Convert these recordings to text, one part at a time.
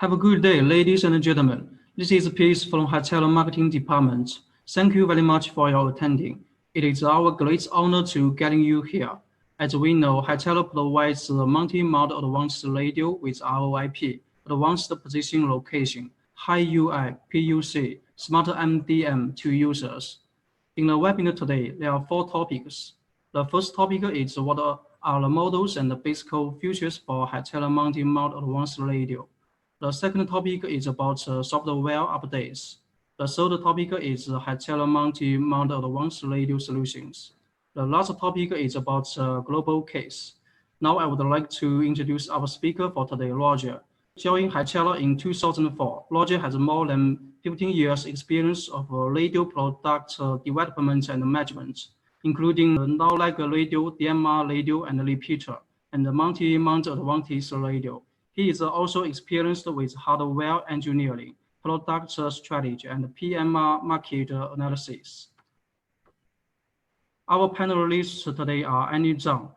Have a good day, ladies and gentlemen. This is Peace from Hytera Marketing Department. Thank you very much for your attending. It is our great honor to getting you here. As we know, Hytera provides a multi-mode advanced radio with RoIP, advanced position location, HiUI, PUC, smart MDM to users. In the webinar today, there are 4 topics. The first topic is what are the models and the basic features for Hytera multi-mode advanced radio. The second topic is about software updates. The third topic is Hytera multi-mode advanced radio solutions. The last topic is about global case. Now I would like to introduce our speaker for today, Roger. Joining Hytera in 2004, Roger has more than 15 years experience of radio product development and management, including now-like radio, DMR radio, and repeater, and the multi-mode advanced radio. He is also experienced with hardware engineering, product strategy, and PMR market analysis. Our panelists today are Annie Zhang,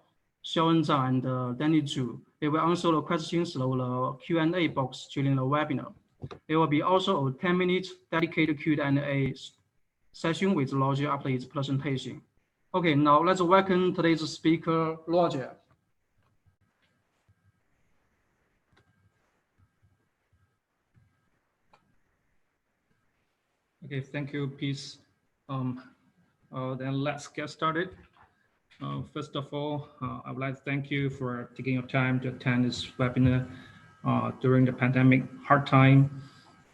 Xiaowen Zhang, and Danny Zhu. They will answer the questions through the Q&A box during the webinar. There will be also a 10-minute dedicated Q&A session with Roger after his presentation. Okay, now let's welcome today's speaker, Roger. Okay, thank you, Peace. Then let's get started. First of all, I would like to thank you for taking your time to attend this webinar during the pandemic hard time.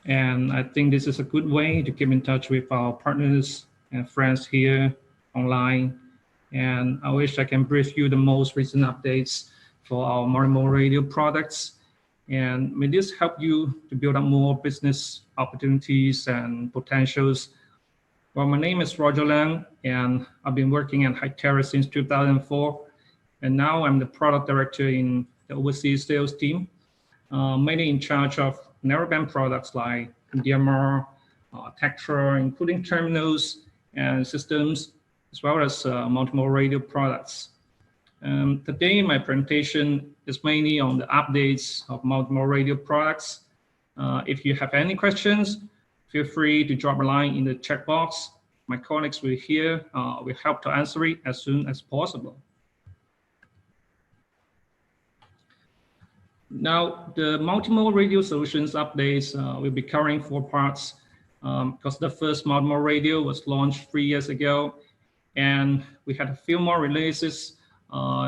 And I think this is a good way to keep in touch with our partners and friends here online. And I wish I can brief you the most recent updates for our multi-mode radio products. And may this help you to build up more business opportunities and potentials. Well, my name is Roger Lang, and I've been working at Hytera since 2004. And now I'm the product director in the overseas sales team, mainly in charge of narrowband products like DMR, Hytera, including terminals and systems, as well as multi-mode radio products. Today, my presentation is mainly on the updates of multi-mode radio products. If you have any questions, feel free to drop a line in the chat box. My colleagues will help to answer it as soon as possible. Now, the multi-mode radio solutions updates will be covering 4 parts because the first multi-mode radio was launched 3 years ago, and we had a few more releases,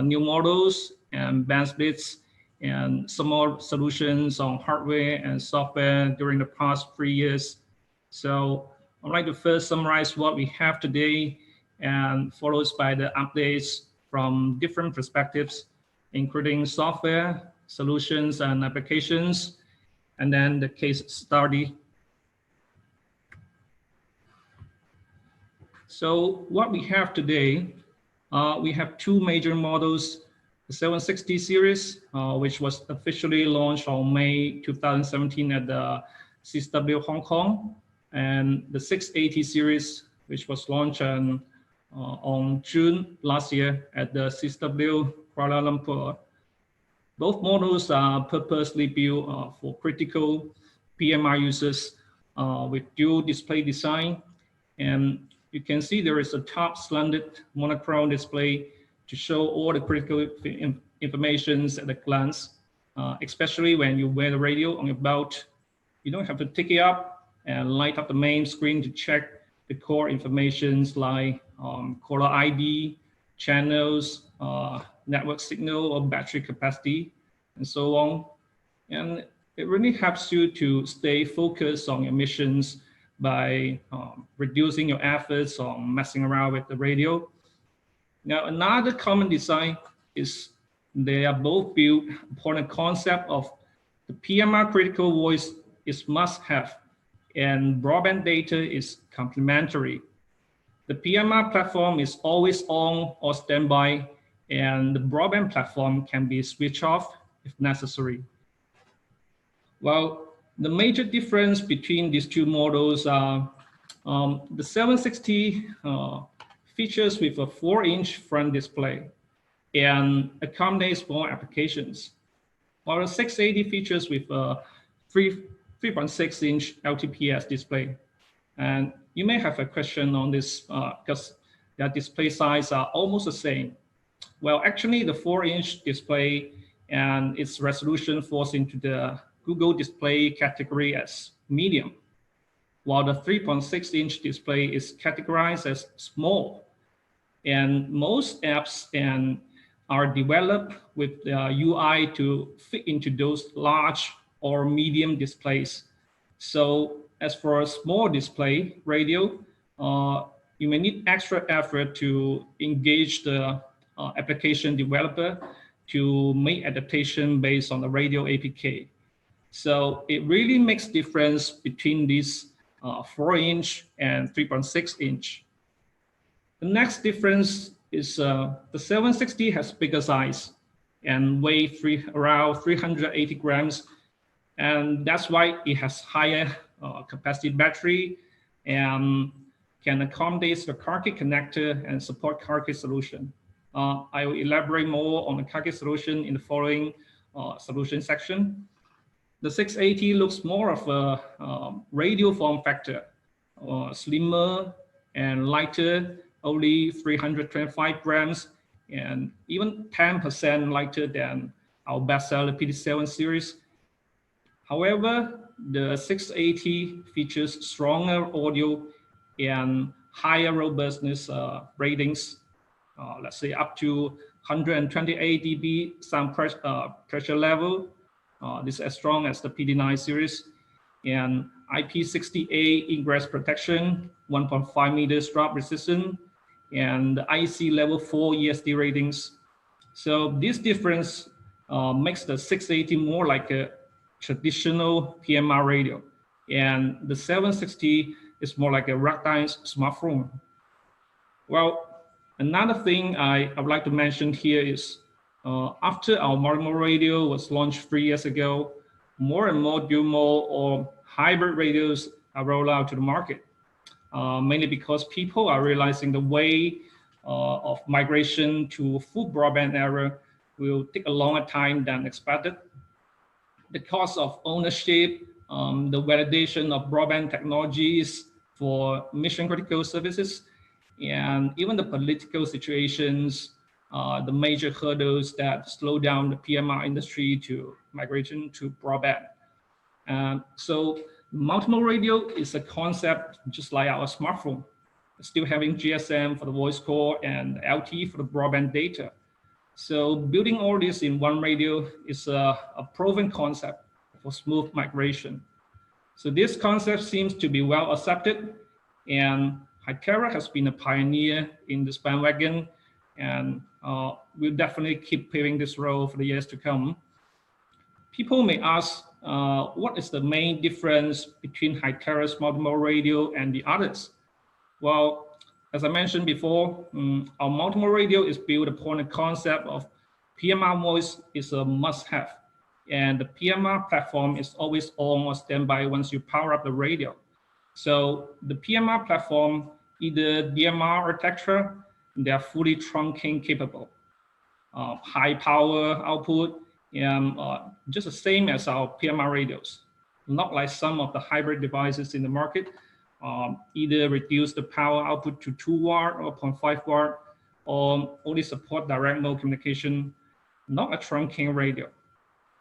new models and band splits, and some more solutions on hardware and software during the past 3 years. So I'd like to first summarize what we have today, and followed by the updates from different perspectives, including software, solutions, and applications, and then the case study. So what we have today, we have 2 major models, the 760 series, which was officially launched on May 2017 at the CSW Hong Kong, and the 680 series, which was launched on June last year at the CSW Kuala Lumpur. Both models are purposely built for critical PMR users with dual display design. And you can see there is a top slanted monochrome display to show all the critical information at a glance, especially when you wear the radio on your belt. You don't have to take it up and light up the main screen to check the core informations like caller ID, channels, network signal or battery capacity, and so on. And it really helps you to stay focused on your missions by reducing your efforts on messing around with the radio. Now, another common design is they are both built upon a concept of the PMR critical voice is must-have and broadband data is complementary. The PMR platform is always on or standby, and the broadband platform can be switched off if necessary. Well, the major difference between these 2 models are the 760 features with a 4-inch front display and accommodates more applications, while the 680 features with a 3.6-inch LTPS display. And you may have a question on this because their display size are almost the same. Well, actually, the 4-inch display and its resolution falls into the Google Display category as medium, while the 3.6-inch display is categorized as small. And most apps are developed with the UI to fit into those large or medium displays. So as for a small display radio, you may need extra effort to engage the application developer to make adaptation based on the radio APK. So it really makes difference between these 4-inch and 3.6-inch. The next difference is the 760 has bigger size and weigh around 380 grams. And that's why it has higher capacity battery and can accommodate the car key connector and support car key solution. I will elaborate more on the car key solution in the following solution section. The 680 looks more of a radio form factor, slimmer and lighter, only 325 grams, and even 10% lighter than our bestseller PD7 series. However, the 680 features stronger audio and higher robustness ratings, let's say up to 128 dB sound pressure level. This is as strong as the PD9 series, and IP68 ingress protection, 1.5 meters drop resistance, and IC level 4 ESD ratings. So this difference makes the 680 more like a traditional PMR radio, and the 760 is more like a rugged smartphone. Well, another thing I would like to mention here is after our modem radio was launched 3 years ago, more and more dual mode or hybrid radios are rolled out to the market, mainly because people are realizing the way of migration to full broadband era will take a longer time than expected. The cost of ownership, the validation of broadband technologies for mission critical services, and even the political situations, the major hurdles that slow down the PMR industry to migration to broadband. So multimode radio is a concept just like our smartphone, still having GSM for the voice call and LTE for the broadband data. So building all this in one radio is a proven concept for smooth migration. So this concept seems to be well accepted, and Hytera has been a pioneer in this bandwagon, and we'll definitely keep paving this road for the years to come. People may ask, what is the main difference between Hytera's multimode radio and the others? Well, as I mentioned before, our multimode radio is built upon a concept of PMR voice is a must-have, and the PMR platform is always on or standby once you power up the radio. So the PMR platform, either DMR or Tetra, they are fully trunking capable, high power output, and just the same as our PMR radios. Not like some of the hybrid devices in the market, either reduce the power output to 2 watt or 0.5 watt, or only support direct mode communication, not a trunking radio.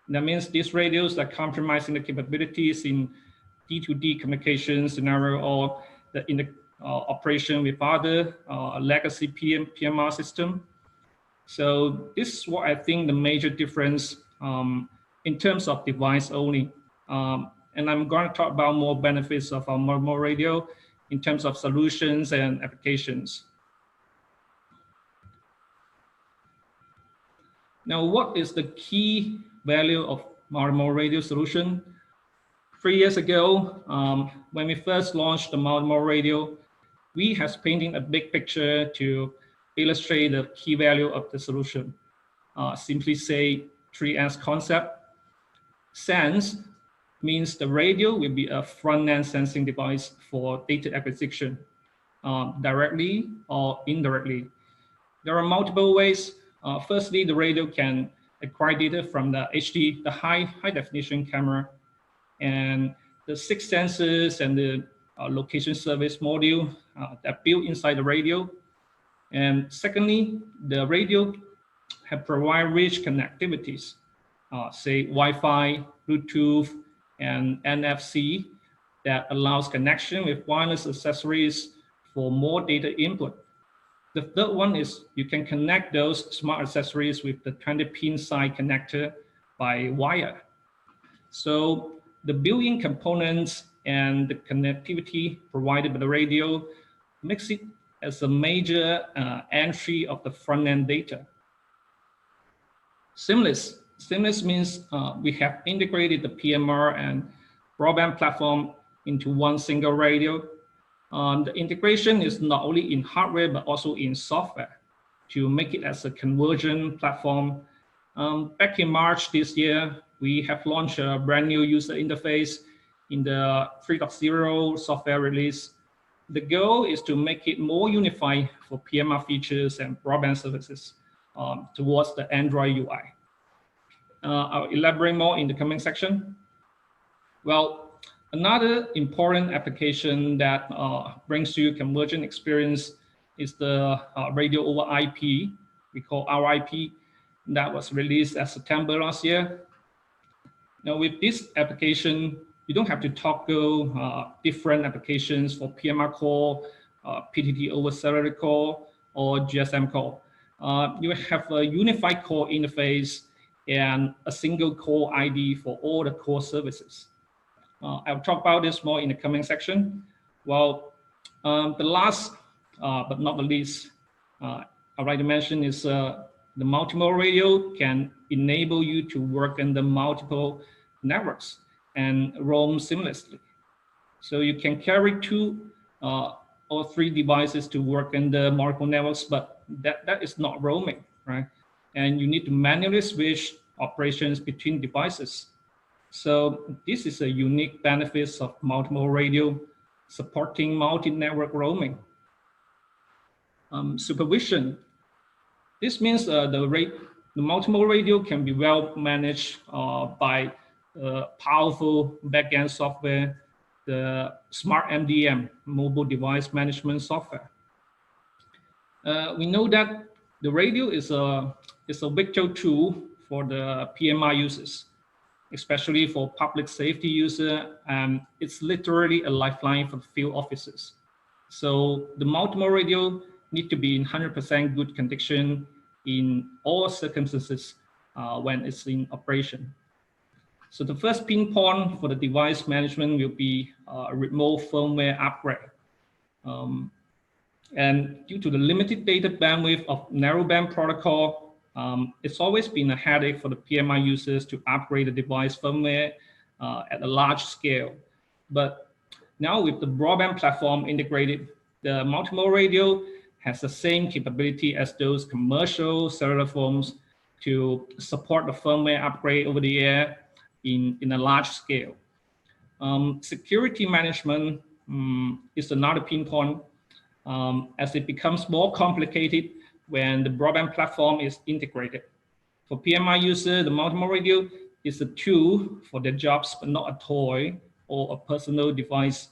That means these radios are compromising the capabilities in D2D communication scenario or in the operation with other legacy PMR system. So this is what I think the major difference in terms of device only. And I'm going to talk about more benefits of our multimode radio in terms of solutions and applications. Now, what is the key value of multimode radio solution? 3 years ago, when we first launched the multimode radio, we have painted a big picture to illustrate the key value of the solution. Simply say 3S concept. Sense means the radio will be a front-end sensing device for data acquisition, directly or indirectly. There are multiple ways. Firstly, the radio can acquire data from the HD, the high definition camera. and the 6 sensors and the location service module that built inside the radio. And secondly, the radio have provide rich connectivities, say Wi-Fi, Bluetooth, and NFC that allows connection with wireless accessories for more data input. The third one is you can connect those smart accessories with the 20-pin side connector by wire. So the built-in components and the connectivity provided by the radio makes it as a major entry of the front-end data. Seamless. Seamless means we have integrated the PMR and broadband platform into one single radio. The integration is not only in hardware, but also in software to make it as a convergent platform. Back in March this year, we have launched a brand new user interface in the 3.0 software release. The goal is to make it more unified for PMR features and broadband services towards the Android UI. I'll elaborate more in the coming section. Well, another important application that brings you convergent experience is the radio over IP, we call RoIP, that was released at September last year. Now with this application, you don't have to toggle different applications for PMR call, PTT over cellular call, or GSM call. You have a unified call interface and a single call ID for all the core services. I'll talk about this more in the coming section. Well, the last but not the least, I'd like to mention is the multimodal radio can enable you to work in the multiple networks and roam seamlessly. So you can carry 2 or 3 devices to work in the multiple networks, but that is not roaming, right? And you need to manually switch operations between devices. So this is a unique benefit of multimodal radio supporting multi-network roaming. Supervision. This means the multimodal radio can be well managed by powerful backend software, the Smart MDM, mobile device management software. We know that the radio is a vital tool for the PMR users, especially for public safety user, and it's literally a lifeline for the field officers. So the multimodal radio need to be in 100% good condition in all circumstances when it's in operation. So the first pinpoint for the device management will be a remote firmware upgrade. And due to the limited data bandwidth of narrowband protocol, it's always been a headache for the PMI users to upgrade the device firmware at a large scale. But now with the broadband platform integrated, the multimodal radio has the same capability as those commercial cellular phones to support the firmware upgrade over the air in a large scale. Security management is another pinpoint as it becomes more complicated when the broadband platform is integrated. For PMI user, the multimodal radio is a tool for their jobs, but not a toy or a personal device.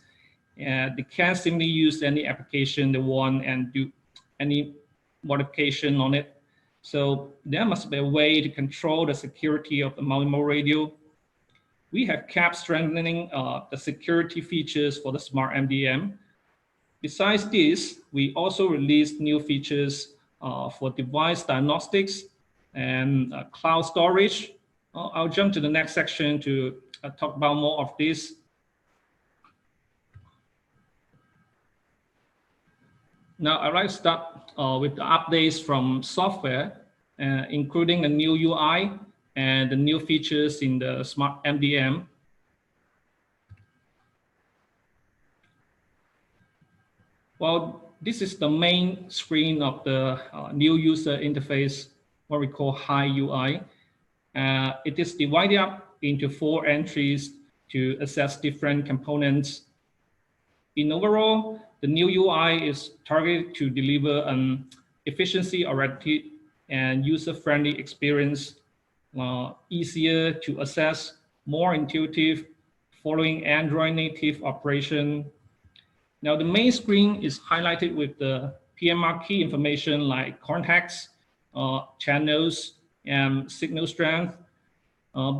They can't simply use any application they want and do any modification on it. So there must be a way to control the security of the multimodal radio. We have kept strengthening the security features for the Smart MDM. Besides this, we also released new features for device diagnostics and cloud storage. I'll jump to the next section to talk about more of this. Now, I'd like to start with the updates from software, including a new UI and the new features in the Smart MDM. Well, this is the main screen of the new user interface, what we call HiUI. It is divided up into 4 entries to access different components. In overall, the new UI is targeted to deliver an efficiency-oriented and user-friendly experience, easier to access, more intuitive, following Android native operation. Now the main screen is highlighted with the PMR key information like contacts, channels, and signal strength.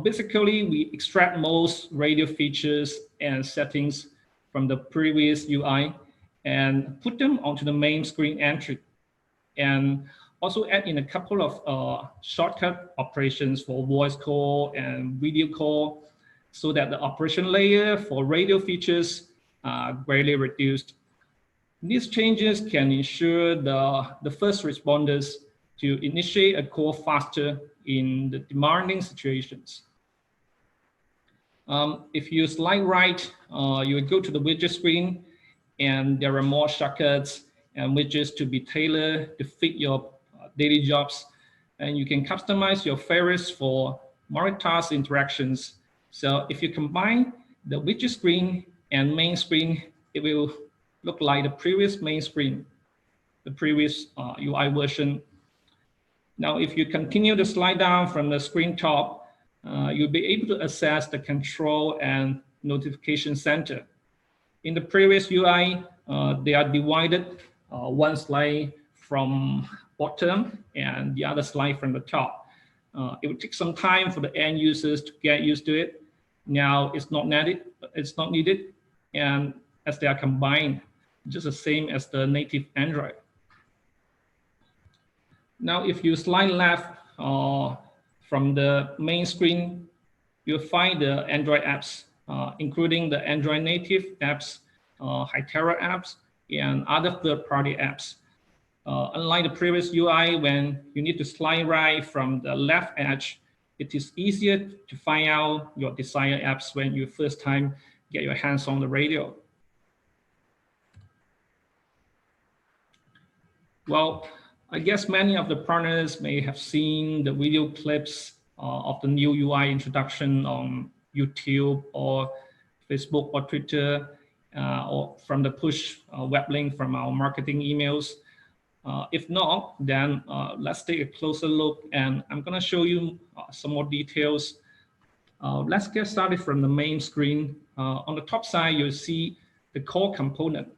Basically, we extract most radio features and settings from the previous UI and put them onto the main screen entry, and also add in a couple of shortcut operations for voice call and video call, so that the operation layer for radio features are greatly reduced. These changes can ensure the first responders to initiate a call faster in the demanding situations. If you slide right, you will go to the widget screen, and there are more shortcuts and widgets to be tailored to fit your daily jobs. And you can customize your favorites for multitask interactions. So if you combine the widget screen and main screen, it will look like the previous main screen, the previous UI version. Now, if you continue to slide down from the screen top, you'll be able to access the control and notification center. In the previous UI, they are divided, one slide from bottom and the other slide from the top. It would take some time for the end users to get used to it. Now it's not needed, and as they are combined, just the same as the native Android. Now, if you slide left from the main screen, you'll find the Android apps, including the Android native apps, Hytera apps, and other third-party apps. Unlike the previous UI, when you need to slide right from the left edge, it is easier to find out your desired apps when you first time get your hands on the radio. Well, I guess many of the partners may have seen the video clips of the new UI introduction on YouTube or Facebook or Twitter, or from the push web link from our marketing emails. If not, then let's take a closer look, and I'm going to show you some more details. Let's get started from the main screen. On the top side, you'll see the core component.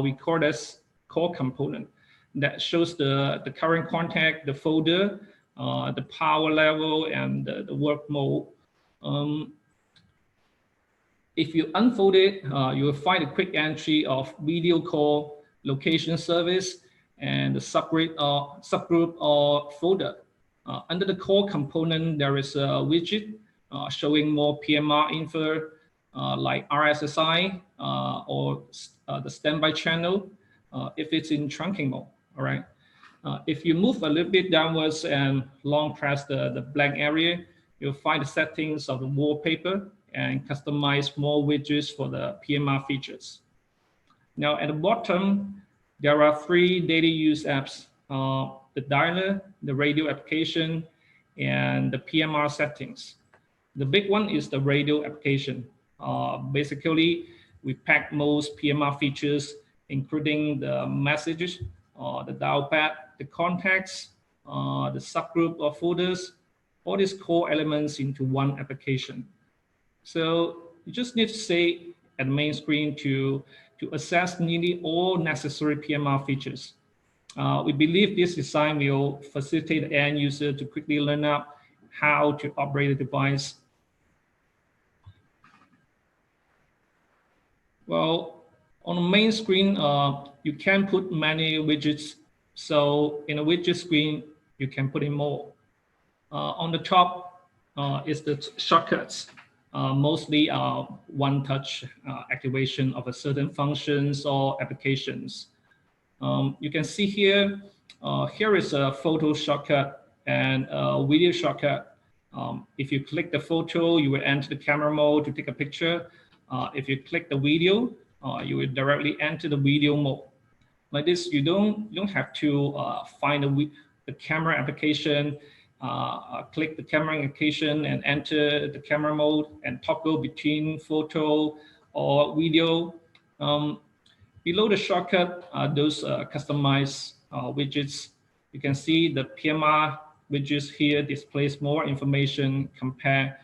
We call this core component. That shows the current contact, the folder, the power level, and the work mode. If you unfold it, you will find a quick entry of video call, location service, and the subgroup or folder. Under the core component, there is a widget showing more PMR info like RSSI or the standby channel if it's in trunking mode. All right. If you move a little bit downwards and long press the blank area, you'll find the settings of the wallpaper and customize more widgets for the PMR features. Now at the bottom, there are 3 daily use apps, the dialer, the radio application, and the PMR settings. The big one is the radio application. Basically, we pack most PMR features, including the messages, the dial pad, the contacts, the subgroup of folders, all these core elements into one application. So you just need to stay at the main screen to access nearly all necessary PMR features. We believe this design will facilitate the end user to quickly learn up how to operate the device. Well, on the main screen, you can put many widgets. So in a widget screen, you can put in more. On the top is the shortcuts, mostly one-touch activation of a certain functions or applications. You can see here, here is a photo shortcut and a video shortcut. If you click the photo, you will enter the camera mode to take a picture. If you click the video, you will directly enter the video mode. Like this, you don't have to find the camera application, click the camera application and enter the camera mode and toggle between photo or video. Below the shortcut are those customized widgets. You can see the PMR widgets here displays more information compared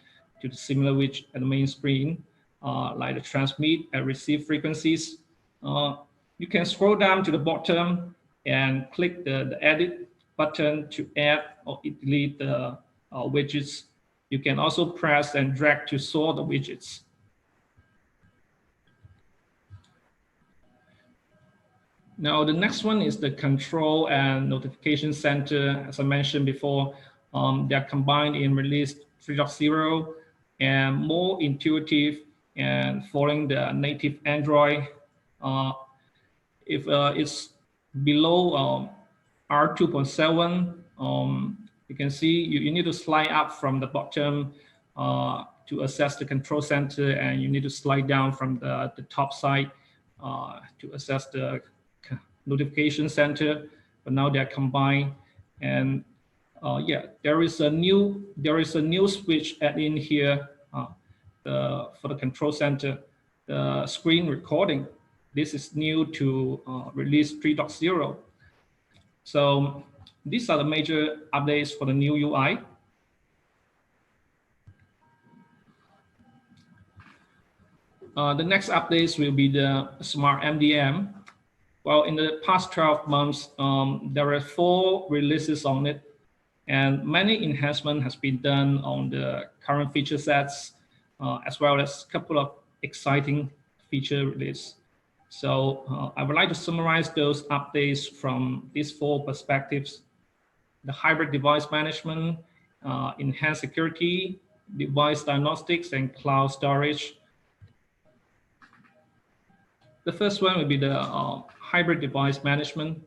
to the similar widget at the main screen. like the transmit and receive frequencies. You can scroll down to the bottom and click the edit button to add or delete the widgets. You can also press and drag to sort the widgets. Now, the next one is the control and notification center. As I mentioned before, they're combined in release 3.0 and more intuitive and following the native Android. If it's below R2.7, you can see you need to slide up from the bottom to access the control center, and you need to slide down from the top side to access the notification center. But now they're combined, and yeah, there is a new switch added in here for the control center, the screen recording. This is new to release 3.0. So these are the major updates for the new UI. The next updates will be the Smart MDM. Well, in the past 12 months, there are 4 releases on it, and many enhancements has been done on the current feature sets, as well as a couple of exciting feature release. So I would like to summarize those updates from these 4 perspectives: the hybrid device management, enhanced security, device diagnostics, and cloud storage. The first one will be the hybrid device management.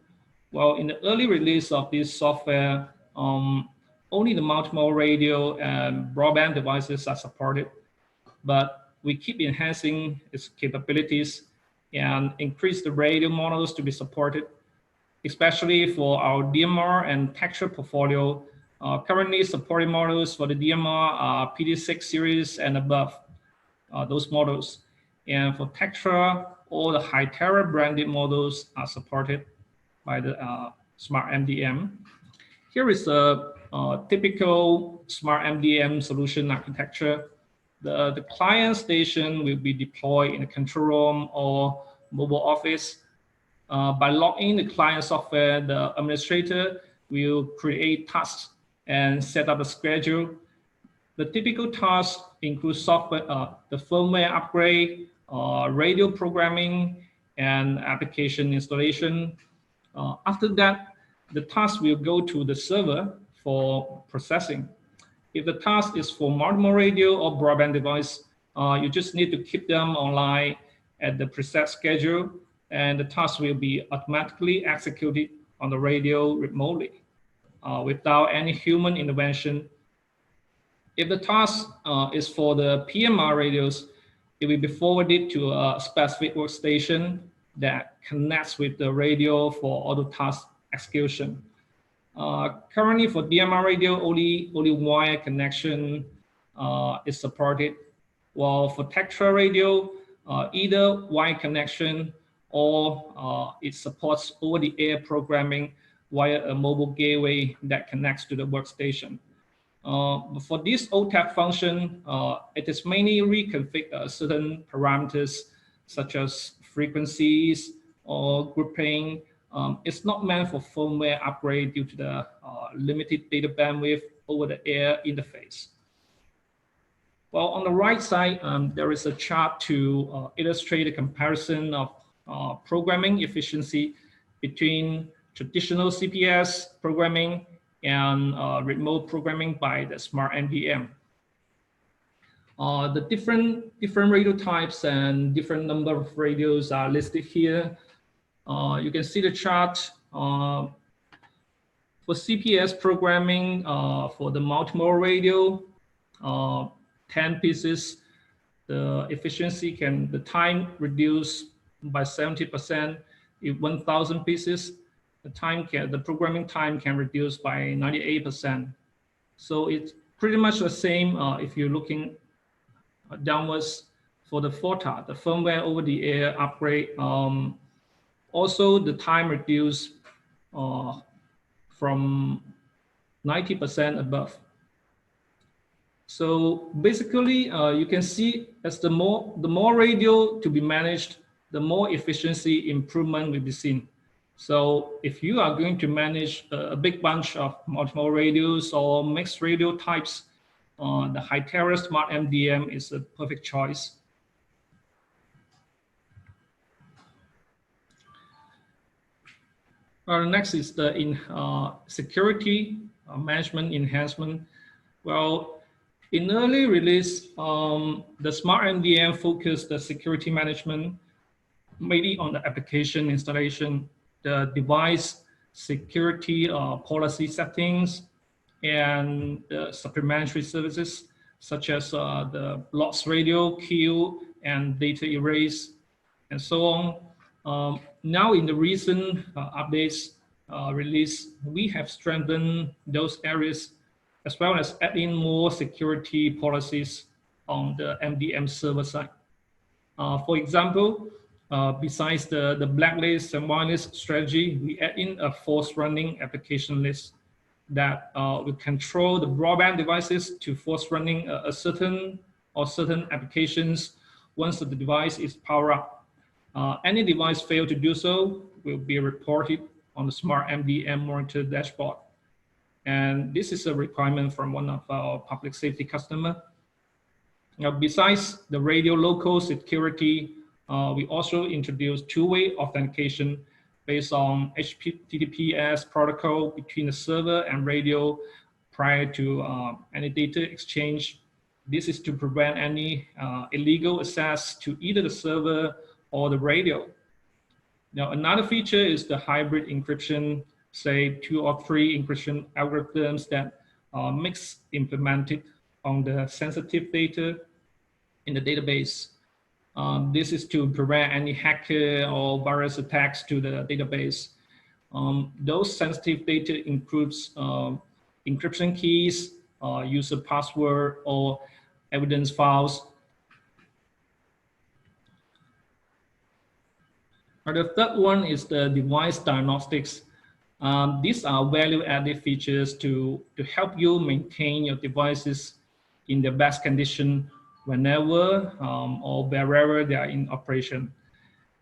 Well, in the early release of this software, only the multimodal radio and broadband devices are supported, but we keep enhancing its capabilities and increase the radio models to be supported, especially for our DMR and Tetra portfolio. Currently supported models for the DMR are PD6 series and above, those models. And for Tetra, all the Hytera branded models are supported by the Smart MDM. Here is a typical Smart MDM solution architecture. The client station will be deployed in a control room or mobile office. By logging the client software, the administrator will create tasks and set up a schedule. The typical tasks include software, the firmware upgrade, radio programming, and application installation. After that, the task will go to the server for processing. If the task is for multimodal radio or broadband device, you just need to keep them online at the preset schedule, and the task will be automatically executed on the radio remotely without any human intervention. If the task is for the PMR radios, it will be forwarded to a specific workstation that connects with the radio for auto task execution. Currently for DMR radio, only wire connection is supported, while for Tetra radio, either wire connection or it supports over-the-air programming via a mobile gateway that connects to the workstation. For this OTAP function, it is mainly reconfigure certain parameters such as frequencies or grouping. It's not meant for firmware upgrade due to the limited data bandwidth over the air interface. Well, on the right side, there is a chart to illustrate a comparison of programming efficiency between traditional CPS programming and remote programming by the Smart MDM. The different radio types and different number of radios are listed here. You can see the chart for CPS programming for the multimodal radio, 10 pieces, the efficiency the time reduced by 70%. If 1,000 pieces, the programming time can reduce by 98%. So it's pretty much the same if you're looking downwards for the FOTA, the firmware over the air upgrade. Also, the time reduced from 90% above. So basically, you can see as the more radio to be managed, the more efficiency improvement will be seen. So if you are going to manage a big bunch of multiple radios or mixed radio types, the Hytera Smart MDM is a perfect choice. Next is the security management enhancement. Well, in early release, the Smart MDM focused the security management mainly on the application installation, the device security policy settings, and the supplementary services such as the loss radio, queue, and data erase, and so on. Now in the recent updates release, we have strengthened those areas as well as add in more security policies on the MDM server side. For example, besides the blacklist and whitelist strategy, we add in a force running application list that will control the broadband devices to force running a certain applications once the device is powered up. Any device fail to do so will be reported on the Smart MDM monitor dashboard. And this is a requirement from one of our public safety customers. Now, besides the radio local security, we also introduced two-way authentication based on HTTPS protocol between the server and radio prior to any data exchange. This is to prevent any illegal access to either the server or the radio. Now, another feature is the hybrid encryption, say 2 or 3 encryption algorithms that mix implemented on the sensitive data in the database. This is to prevent any hacker or virus attacks to the database. Those sensitive data includes encryption keys, user password, or evidence files. The third one is the device diagnostics. These are value-added features to help you maintain your devices in the best condition whenever or wherever they are in operation.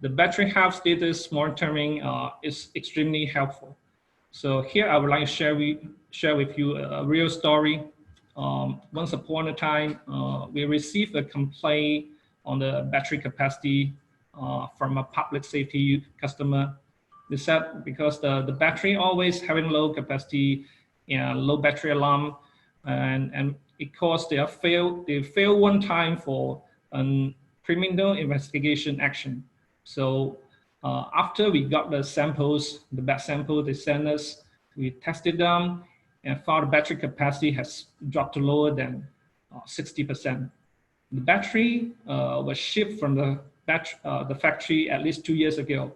The battery health status monitoring is extremely helpful. So here I would like to share with you a real story. Once upon a time, we received a complaint on the battery capacity from a public safety customer. They said because the battery always having low capacity and low battery alarm, and it caused they fail one time for a criminal investigation action. So after we got the samples, the batch sample they sent us, we tested them and found the battery capacity has dropped to lower than 60%. The battery was shipped from the factory at least 2 years ago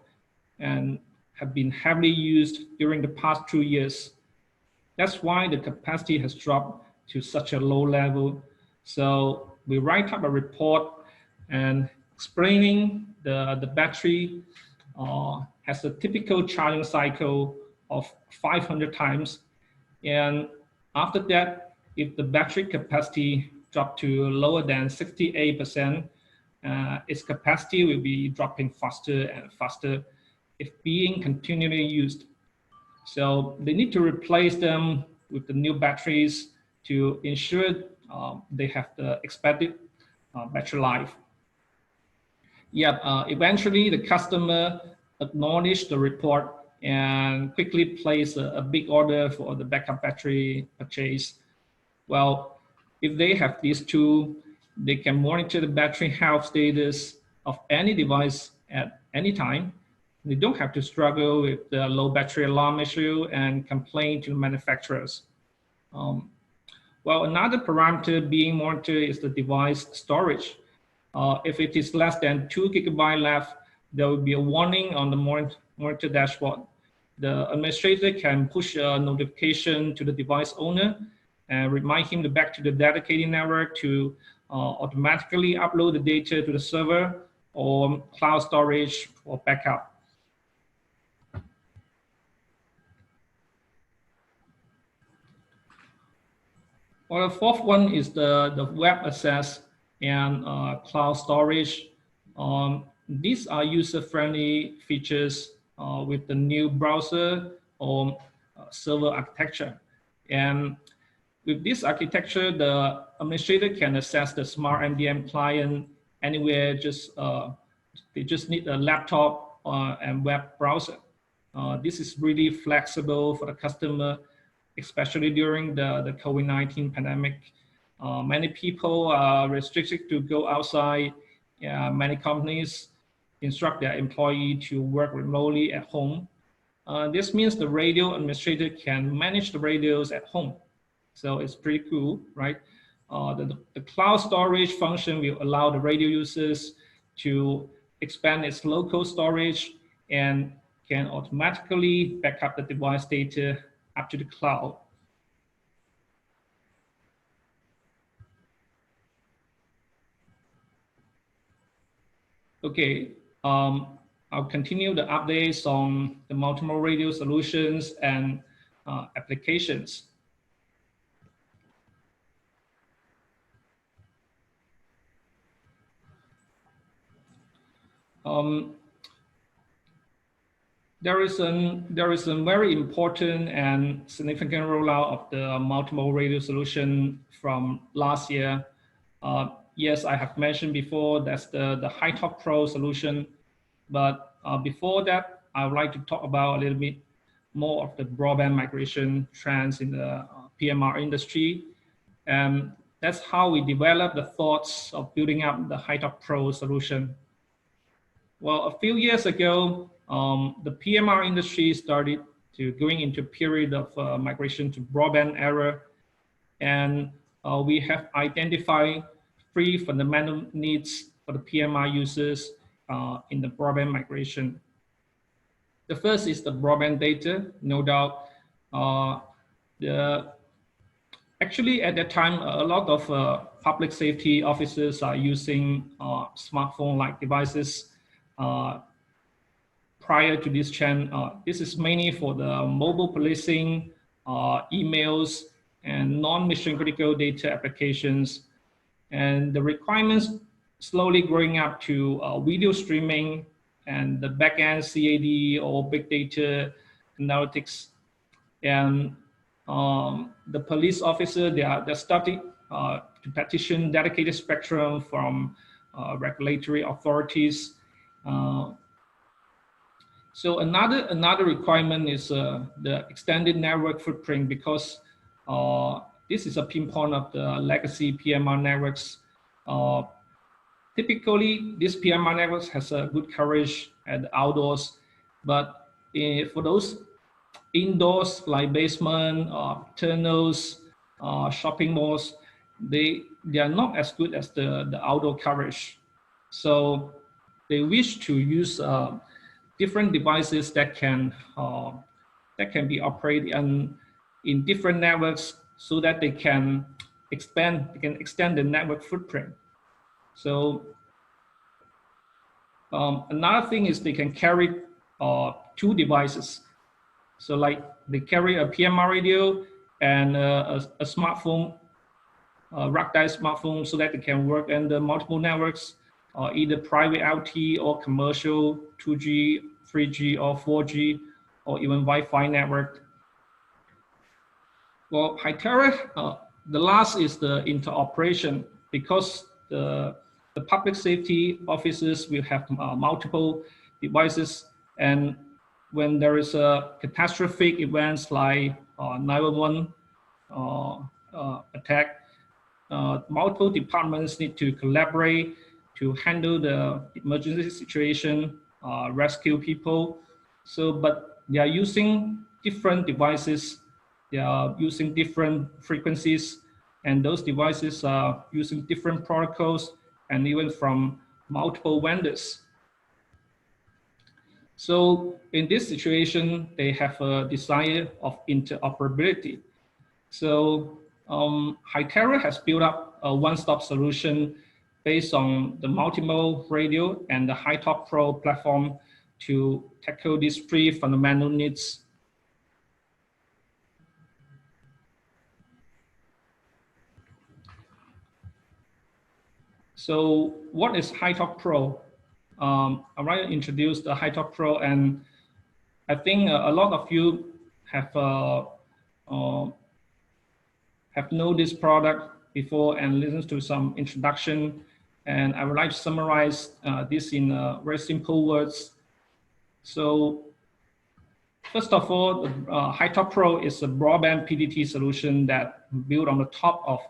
and have been heavily used during the past 2 years. That's why the capacity has dropped to such a low level. So we write up a report and explaining the battery has a typical charging cycle of 500 times. And after that, if the battery capacity dropped to lower than 68%, its capacity will be dropping faster and faster if being continually used. So they need to replace them with the new batteries to ensure they have the expected battery life. Eventually the customer acknowledged the report and quickly placed a big order for the backup battery purchase. Well, if they have these two, they can monitor the battery health status of any device at any time. They don't have to struggle with the low battery alarm issue and complain to the manufacturers. Well, another parameter being monitored is the device storage. If it is less than 2 GB left, there will be a warning on the monitor dashboard. The administrator can push a notification to the device owner and remind him to back to the dedicated network to automatically upload the data to the server or cloud storage for backup. Well, the fourth one is the web access and cloud storage. These are user-friendly features with the new browser or server architecture. And with this architecture, the administrator can access the smart MDM client anywhere. They just need a laptop and web browser. This is really flexible for the customer, especially during the COVID-19 pandemic. Many people are restricted to go outside. Many companies instruct their employee to work remotely at home. This means the radio administrator can manage the radios at home. So it's pretty cool, right? The cloud storage function will allow the radio users to expand its local storage and can automatically back up the device data up to the cloud. Okay, I'll continue the updates on the multiple radio solutions and applications. There is a very important and significant rollout of the multiple radio solution from last year. Yes, I have mentioned before that's the Hytera Pro solution, but before that, I would like to talk about a little bit more of the broadband migration trends in the PMR industry. And that's how we developed the thoughts of building up the Hytera Pro solution. Well, a few years ago, the PMR industry started to going into a period of migration to broadband era, and we have identified three fundamental needs for the PMR users in the broadband migration. The first is the broadband data. No doubt, actually at that time, a lot of public safety officers are using smartphone-like devices. Prior to this trend, this is mainly for the mobile policing, emails, and non-mission critical data applications. And the requirements slowly growing up to video streaming and the backend CAD or big data analytics. And the police officer, they're starting to petition dedicated spectrum from regulatory authorities. So another requirement is the extended network footprint, because this is a pinpoint of the legacy PMR networks. Typically, this PMR networks has a good coverage at the outdoors, but for those indoors like basement, tunnels, shopping malls, they are not as good as the outdoor coverage. So they wish to use different devices that can be operated in different networks, so that they can extend the network footprint. So another thing is they can carry two devices. So like they carry a PMR radio and a smartphone, ruggedized smartphone, so that they can work in the multiple networks, either private LTE or commercial 2G, 3G, or 4G, or even Wi-Fi network. Well, Hytera, the last is the interoperation, because the public safety officers will have multiple devices, and when there is a catastrophic events like 911 attack, multiple departments need to collaborate to handle the emergency situation, rescue people. So, but they are using different devices. They are using different frequencies, and those devices are using different protocols, and even from multiple vendors. So in this situation, they have a desire of interoperability. So Hytera has built up a one-stop solution based on the multimodal radio and the Hytera Pro platform to tackle these three fundamental needs. So what is HiTalk Pro? I want to introduce the HiTalk Pro, and I think a lot of you have known this product before and listened to some introduction. And I would like to summarize this in very simple words. So first of all, HiTalk Pro is a broadband PDT solution that built on the top of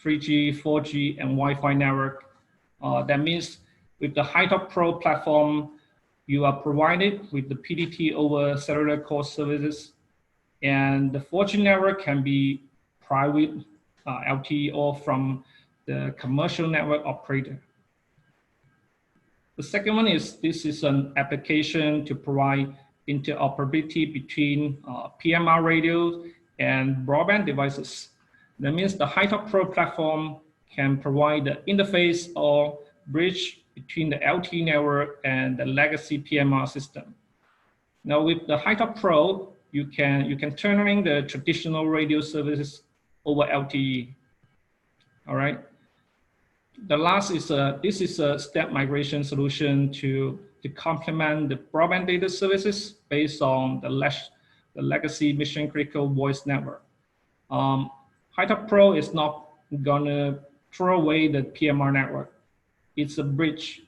3G, 4G, and Wi-Fi network. That means with the HiTalk Pro platform, you are provided with the PDT over cellular core services, and the 4G network can be private LTE or from the commercial network operator. The second one is this is an application to provide interoperability between PMR radios and broadband devices. That means the HiTalk Pro platform can provide the interface or bridge between the LTE network and the legacy PMR system. Now with the HiTalk Pro, you can turn on the traditional radio services over LTE. All right. The last is this is a step migration solution to complement the broadband data services based on the legacy mission critical voice network. HiTalk Pro is not gonna throw away the PMR network. It's a bridge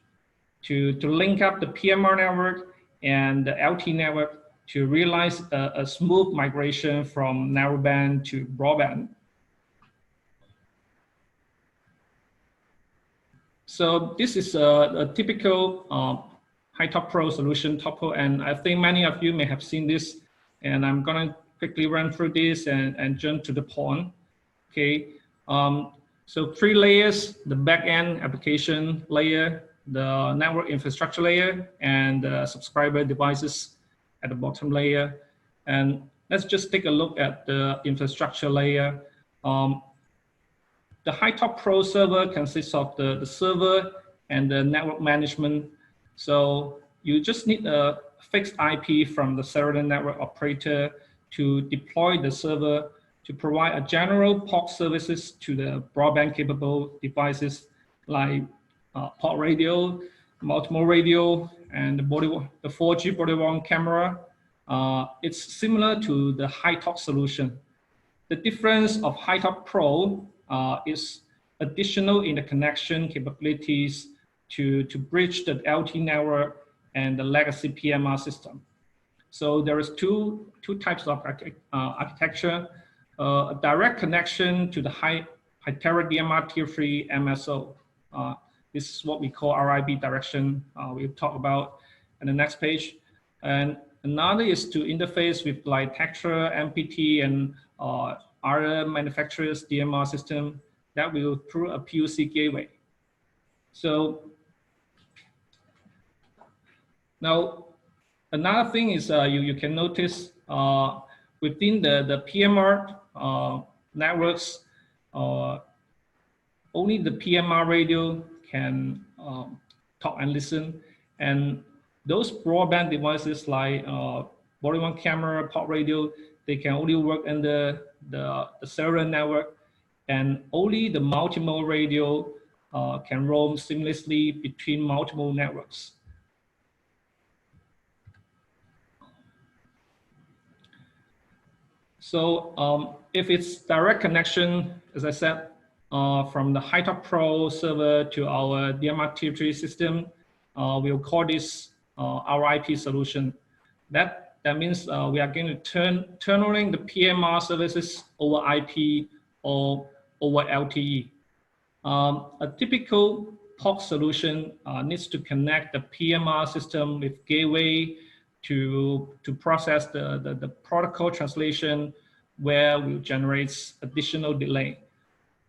to link up the PMR network and the LTE network to realize a smooth migration from narrowband to broadband. So this is a typical HiTalk Pro solution topo, and I think many of you may have seen this, and I'm gonna quickly run through this and jump to the point. Okay, so 3 layers: the backend application layer, the network infrastructure layer, and the subscriber devices at the bottom layer. And let's just take a look at the infrastructure layer. The HiTalk Pro server consists of the server and the network management. So you just need a fixed IP from the cellular network operator to deploy the server to provide a general port services to the broadband capable devices like port radio, multiple radio, and the 4G body-worn camera. It's similar to the HiTalk solution. The difference of HiTalk Pro is additional interconnection capabilities to bridge the LTE network and the legacy PMR system. So there is two types of architecture: a direct connection to the Hytera DMR Tier 3 MSO. This is what we call RoIP direction. We'll talk about in the next page. And another is to interface with like Hytera, MPT, and other manufacturers' DMR system that will through a PUC gateway. So now another thing is you can notice within the PMR networks, only the PMR radio can talk and listen, and those broadband devices like body-worn camera, port radio, they can only work in the cellular network, and only the multimode radio can roam seamlessly between multiple networks. So if it's direct connection, as I said, from the HiTalk Pro server to our DMR Tier 3 system, we'll call this our IP solution. That means we are going to turn on the PMR services over IP or over LTE. A typical POC solution needs to connect the PMR system with gateway to process the protocol translation, where will generate additional delay.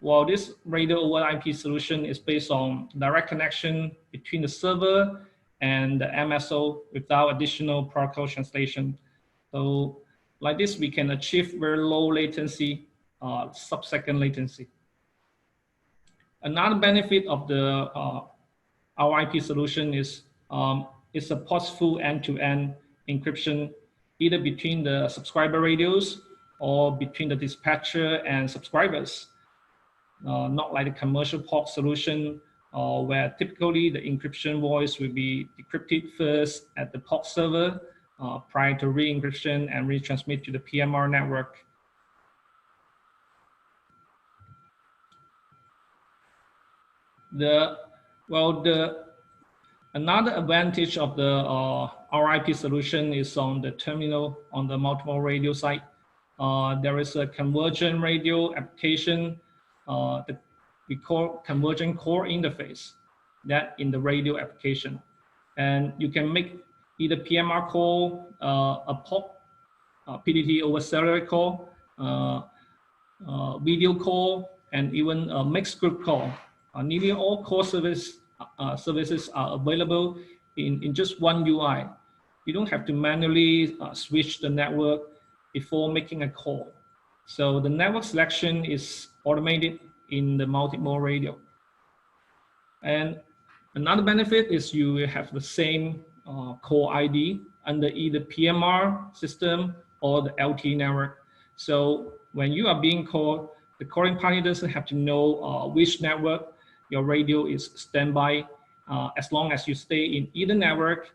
While this radio over IP solution is based on direct connection between the server and the MSO without additional protocol translation. So like this, we can achieve very low latency, sub-second latency. Another benefit of the our IP solution is it supports full end-to-end encryption, either between the subscriber radios or between the dispatcher and subscribers. Not like the commercial port solution, where typically the encryption voice will be decrypted first at the POP server prior to re-encryption and retransmit to the PMR network. Another advantage of the RoIP solution is on the terminal on the multiple radio side. There is a convergent radio application that we call convergent core interface that in the radio application. And you can make either PMR call, a POP, PDT over cellular call, video call, and even a mixed group call. Nearly all core services are available in just one UI. You don't have to manually switch the network before making a call. So the network selection is automated in the multi-mode radio. And another benefit is you have the same core ID under either PMR system or the LTE network. So when you are being called, the calling party doesn't have to know which network your radio is standby. As long as you stay in either network,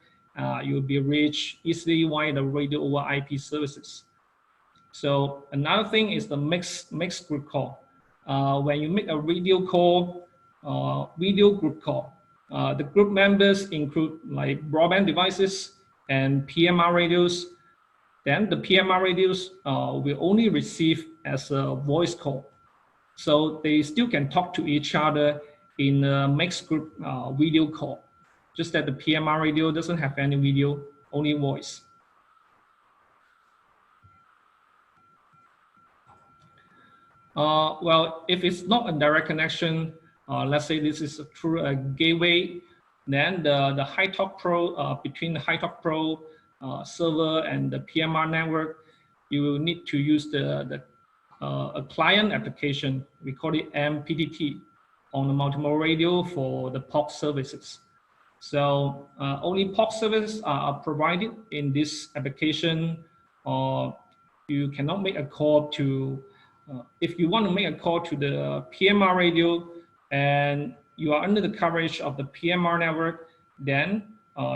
you'll be reached easily via the radio over IP services. So another thing is the mixed group call. When you make a video call, video group call, the group members include like broadband devices and PMR radios. Then the PMR radios will only receive as a voice call. So they still can talk to each other in a mixed group video call, just that the PMR radio doesn't have any video, only voice. Well, if it's not a direct connection, let's say this is through a gateway, then the HiTalk Pro, between the HiTalk Pro server and the PMR network, you will need to use a client application. We call it MPTT on the multimodal radio for the POP services. So only POP services are provided in this application. You cannot make a call to, if you want to make a call to the PMR radio and you are under the coverage of the PMR network, then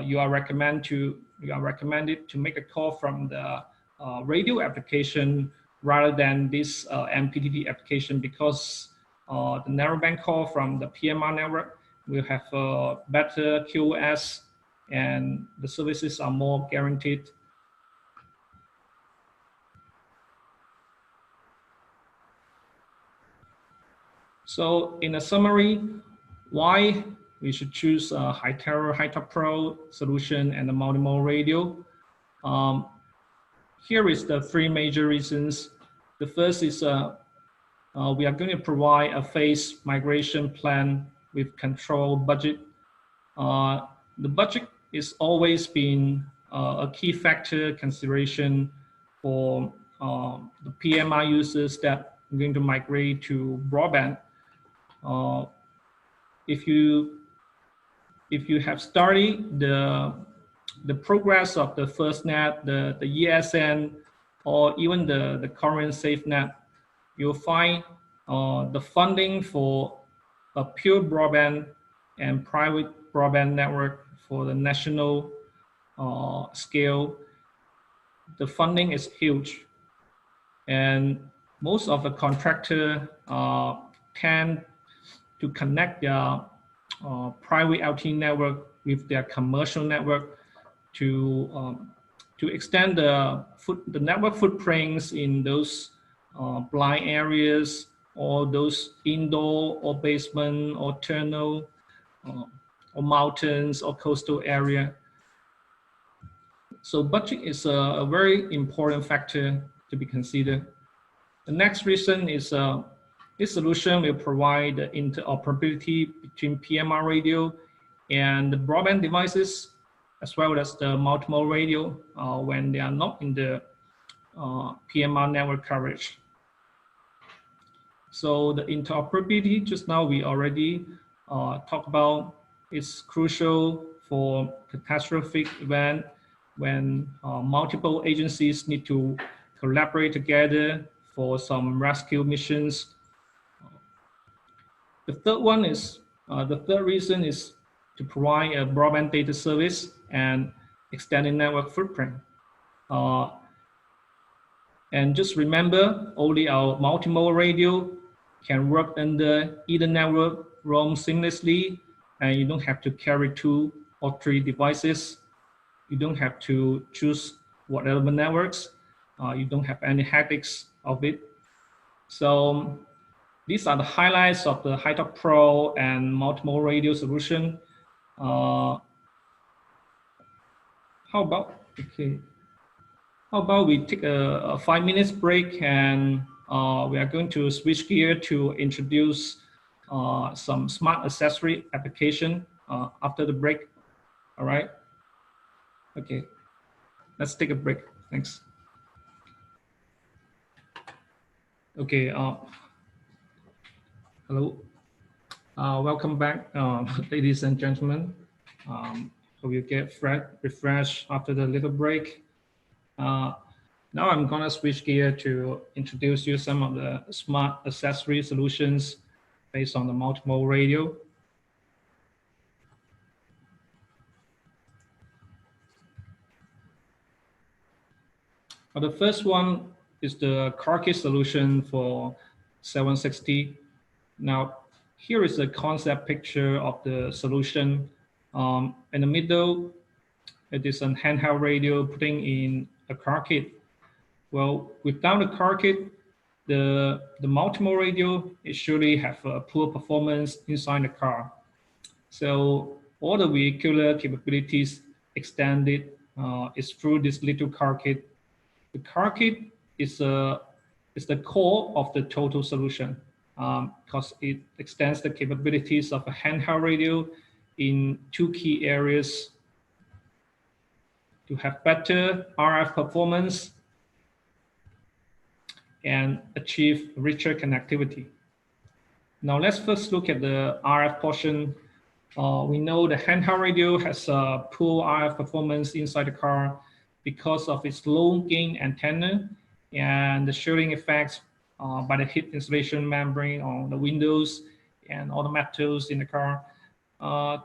you are recommended to make a call from the radio application rather than this MPTT application, because the narrowband call from the PMR network will have a better QoS and the services are more guaranteed. So in a summary, why we should choose a Hytera HiTalk Pro solution and a multimodal radio. Here is the three major reasons. The first is we are going to provide a phased migration plan with controlled budget. The budget is always been a key factor consideration for the PMR users that are going to migrate to broadband. If you have studied the progress of the FirstNet, the ESN, or even the current SafeNet, you'll find the funding for a pure broadband and private broadband network for the national scale. The funding is huge, and most of the contractors tend to connect their private LTE network with their commercial network to extend the network footprints in those blind areas, or those indoor or basement or tunnel or mountains or coastal area. So budget is a very important factor to be considered. The next reason is this solution will provide the interoperability between PMR radio and the broadband devices, as well as the multimodal radio when they are not in the PMR network coverage. So the interoperability, just now we already talked about, is crucial for catastrophic event when multiple agencies need to collaborate together for some rescue missions. The third one is The third reason is to provide a broadband data service and extended network footprint. And just remember, only our multimodal radio can work under either network, roam seamlessly, and you don't have to carry 2 or 3 devices. You don't have to choose whatever networks. You don't have any headaches of it. So these are the highlights of the Hytera Pro and multimodal radio solution. How about we take a 5 minutes break, and we are going to switch gear to introduce some smart accessory application after the break. All right. Okay, let's take a break. Thanks. Okay. Hello. Welcome back, ladies and gentlemen. Hope you get refreshed after the little break. Now I'm gonna switch gear to introduce you some of the smart accessory solutions based on the multimodal radio. The first one is the car key solution for 760. Now, here is a concept picture of the solution. In the middle, it is a handheld radio putting in a car kit. Well, without the car kit, the multimodal radio, it surely have a poor performance inside the car. So all the vehicular capabilities extended is through this little car kit. The car kit is the core of the total solution because it extends the capabilities of a handheld radio in 2 key areas: to have better RF performance and achieve richer connectivity. Now let's first look at the RF portion. We know the handheld radio has a poor RF performance inside the car because of its low gain antenna and the shielding effects by the heat insulation membrane on the windows and all the metals in the car.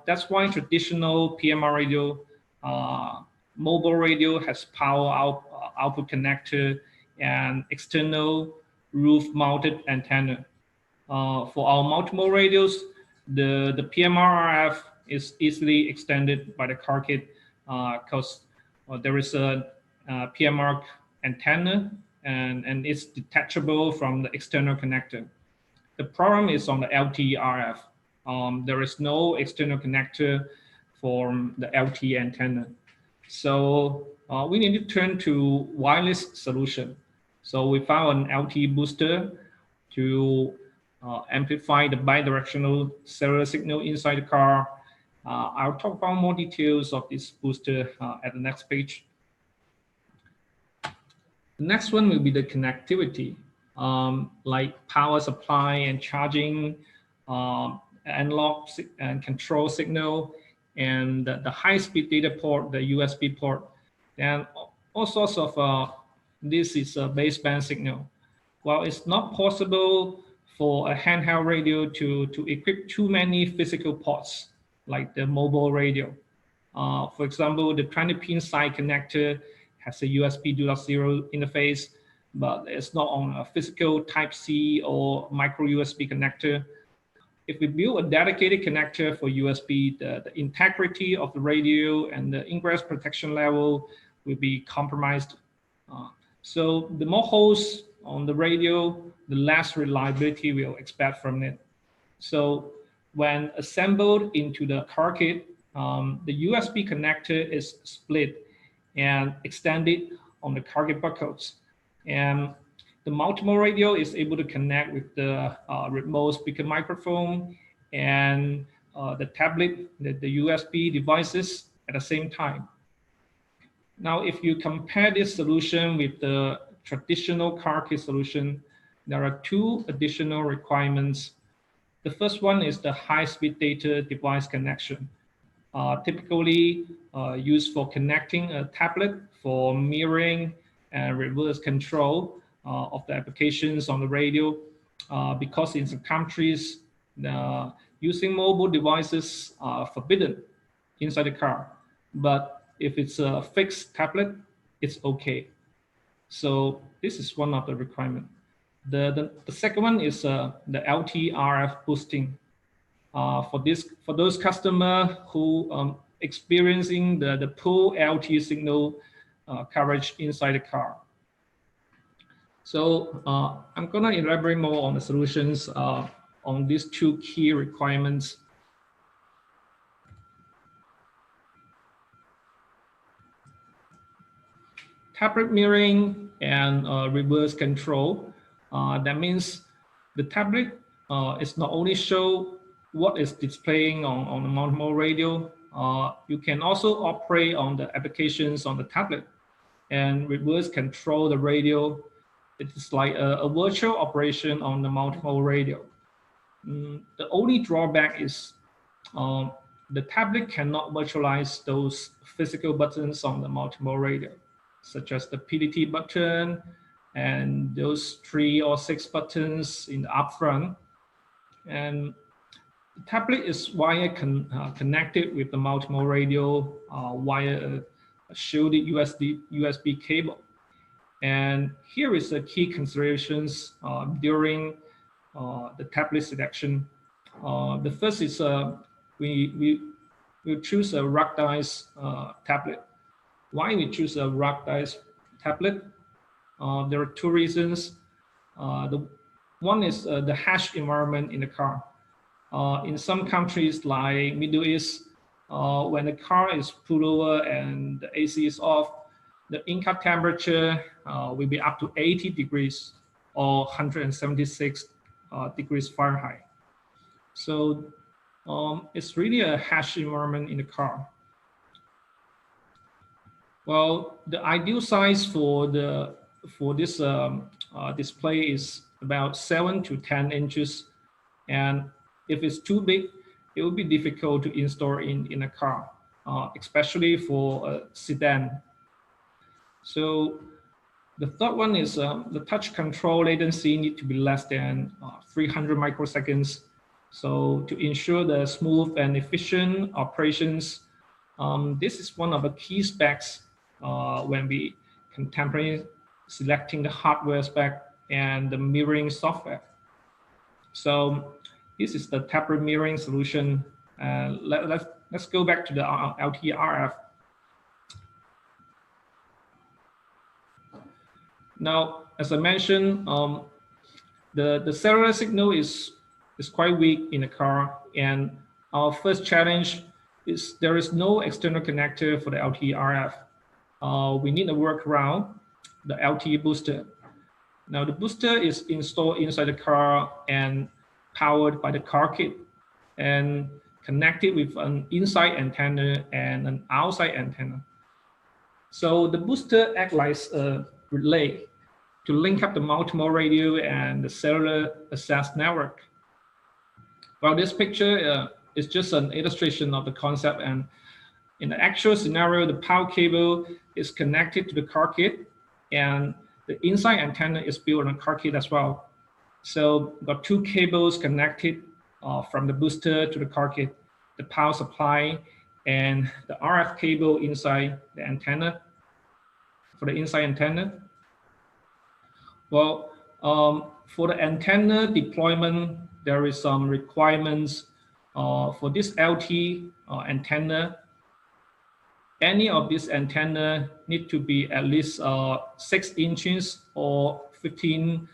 That's why traditional PMR radio, mobile radio has power output connector and external roof-mounted antenna. For our multimodal radios, the PMR RF is easily extended by the car kit because there is a PMR antenna and it's detachable from the external connector. The problem is on the LTE RF. There is no external connector for the LTE antenna. So we need to turn to wireless solution. So we found an LTE booster to amplify the bidirectional cellular signal inside the car. I'll talk about more details of this booster at the next page. The next one will be the connectivity, like power supply and charging, analog and control signal, and the high-speed data port, the USB port, and all sorts of this is a baseband signal. Well, it's not possible for a handheld radio to equip too many physical ports like the mobile radio. For example, the 20-pin side connector has a USB 2.0 interface, but it's not on a physical Type-C or micro USB connector. If we build a dedicated connector for USB, the integrity of the radio and the ingress protection level will be compromised. So the more holes on the radio, the less reliability we'll expect from it. So when assembled into the car kit, the USB connector is split and extended on the car kit buckles. And the multimodal radio is able to connect with the remote speaker microphone and the tablet, the USB devices at the same time. Now, if you compare this solution with the traditional car kit solution, there are 2 additional requirements. The first one is the high-speed data device connection, typically used for connecting a tablet for mirroring and reverse control of the applications on the radio, because in some countries, using mobile devices are forbidden inside the car. But if it's a fixed tablet, it's okay. So this is one of the requirements. The second one is the LT-RF boosting. For those customer who experiencing the poor LTE signal coverage inside the car. So I'm gonna elaborate more on the solutions on these two key requirements. Tablet mirroring and reverse control. That means the tablet is not only show what is displaying on the multimodal radio, you can also operate on the applications on the tablet and reverse control the radio. It is like a virtual operation on the multimodal radio. The only drawback is the tablet cannot virtualize those physical buttons on the multimodal radio, such as the PDT button and those 3 or 6 buttons in the upfront. And the tablet is connected with the multimodal radio via a shielded USB cable. And here is the key considerations during the tablet selection. The first is we choose a ruggedized tablet. Why we choose a ruggedized tablet? There are 2 reasons. The one is the harsh environment in the car. In some countries like Middle East, when the car is pulled over and the AC is off, the in-car temperature will be up to 80 degrees or 176 degrees Fahrenheit. So it's really a harsh environment in the car. Well, the ideal size for this display is about 7 to 10 inches, and if it's too big, it will be difficult to install in a car, especially for a sedan. So the third one is the touch control latency need to be less than 300 microseconds. So to ensure the smooth and efficient operations, this is one of the key specs when we contemplate selecting the hardware spec and the mirroring software. So this is the tablet mirroring solution. Let's go back to the LT-RF. Now, as I mentioned, the cellular signal is quite weak in the car, and our first challenge is there is no external connector for the LT-RF. We need a workaround, the LTE booster. Now, the booster is installed inside the car and powered by the car kit and connected with an inside antenna and an outside antenna. So the booster acts like a relay to link up the multimodal radio and the cellular access network. Well, this picture is just an illustration of the concept, and in the actual scenario, the power cable is connected to the car kit, and the inside antenna is built on the car kit as well. So we've got 2 cables connected from the booster to the car kit, the power supply, and the RF cable inside the antenna, for the inside antenna. Well, for the antenna deployment, there is some requirements for this LT antenna. Any of these antenna need to be at least 6 inches or 15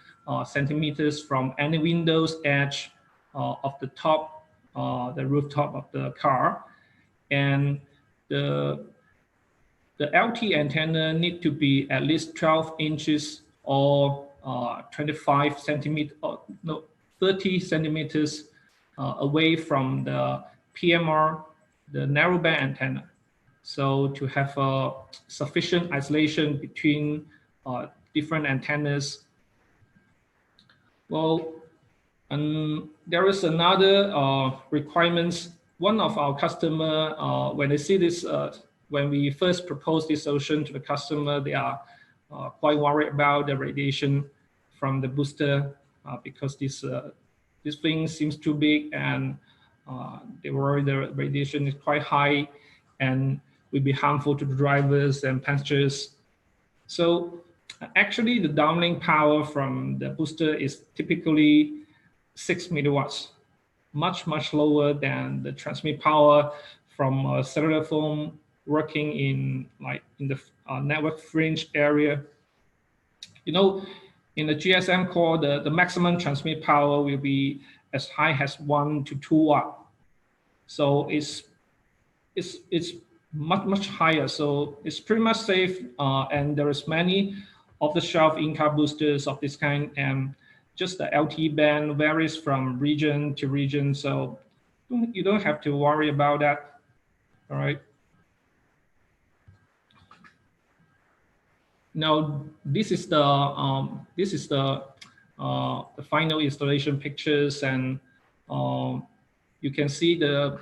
centimeters from any window's edge of the top, the rooftop of the car. And the LT antenna need to be at least 12 inches or 25 centimeters, no, 30 centimeters away from the PMR, the narrowband antenna. So to have sufficient isolation between different antennas. Well, and there is another requirements. One of our customer, when they see this, when we first proposed this solution to the customer, they are quite worried about the radiation from the booster because this thing seems too big, and They worry the radiation is quite high and will be harmful to the drivers and passengers. So actually, the downlink power from the booster is typically 6 milliwatts, much lower than the transmit power from a cellular phone working in the network fringe area. You know, in the GSM core, the maximum transmit power will be as high as 1 to 2 watt. So it's much higher. So it's pretty much safe, and there is many off-the-shelf in-car boosters of this kind, and just the LTE band varies from region to region. So you don't have to worry about that. All right. Now this is the final installation pictures, and you can see the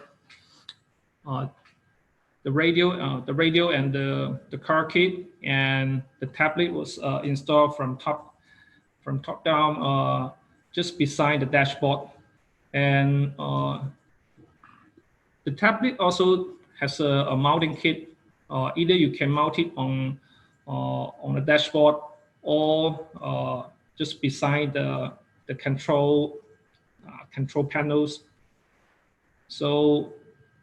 radio and the car kit, and the tablet was installed from top down, just beside the dashboard. And the tablet also has a mounting kit. Either you can mount it on the dashboard, or just beside the control panels. So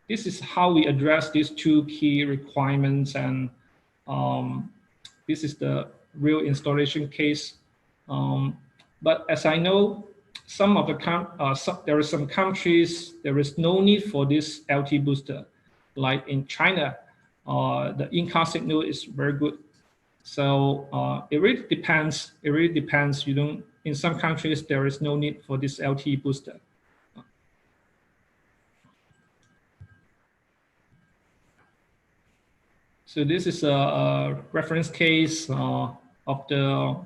this is how we address these two key requirements, and this is the real installation case. But as I know, there are some countries there is no need for this LTE booster. Like in China, the in-car signal is very good. So it really depends. In some countries there is no need for this LTE booster. So this is a reference case of the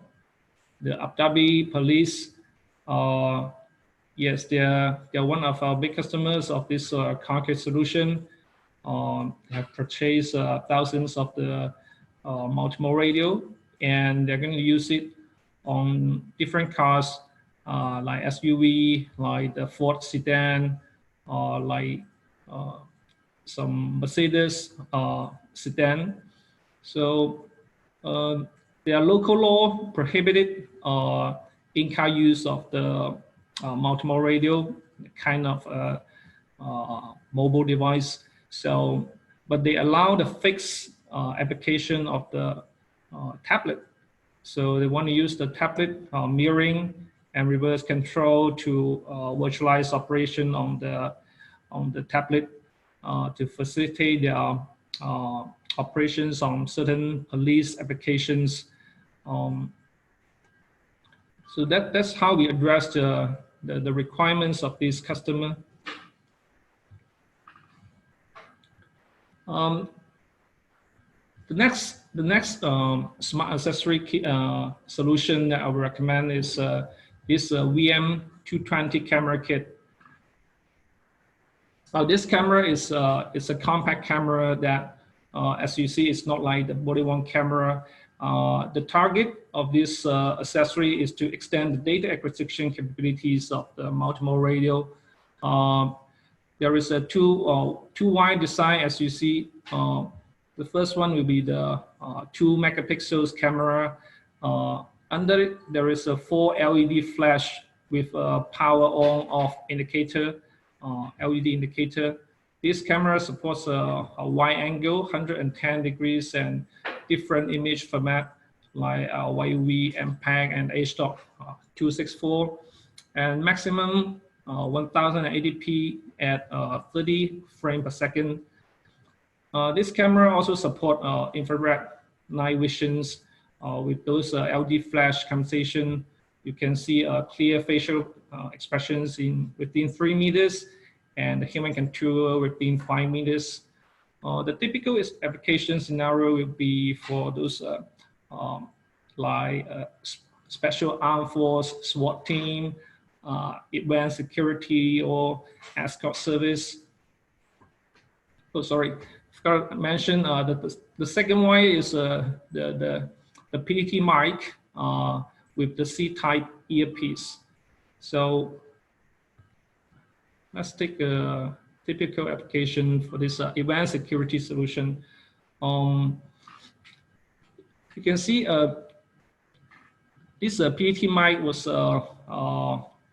Abu Dhabi police. Yes, they're one of our big customers of this car kit solution. They have purchased thousands of the multimode radio, and they're going to use it on different cars, like SUV, like the Ford sedan, like some Mercedes sedan. So their local law prohibited in-car use of the multimode radio, kind of mobile device. So, but they allow the fixed application of the tablet. So they want to use the tablet mirroring and reverse control to virtualize operation on the tablet to facilitate their operations on certain police applications. So that's how we address the requirements of this customer. The next smart accessory solution that I would recommend is this VM220 camera kit. Now this camera is a compact camera that, as you see, it's not like the body-worn camera. The target of this accessory is to extend the data acquisition capabilities of the multimode radio. There is a two-wide design, as you see. The first one will be the 2 megapixels camera. Under it, there is a 4 LED flash with a power on/off indicator, LED indicator. This camera supports a wide angle, 110 degrees, and different image format like YUV, MPEG, and H.264, 264, and maximum 1080p at 30 frames per second. This camera also supports infrared night visions with those LED flash compensation. You can see clear facial expressions within 3 meters, and the human contour within 5 meters. The typical application scenario will be for those like special armed force, SWAT team, advanced security, or escort service. Oh, sorry, forgot to mention the second one is the PDT mic with the C-type earpiece. So let's take a typical application for this event security solution. You can see this PAT mic was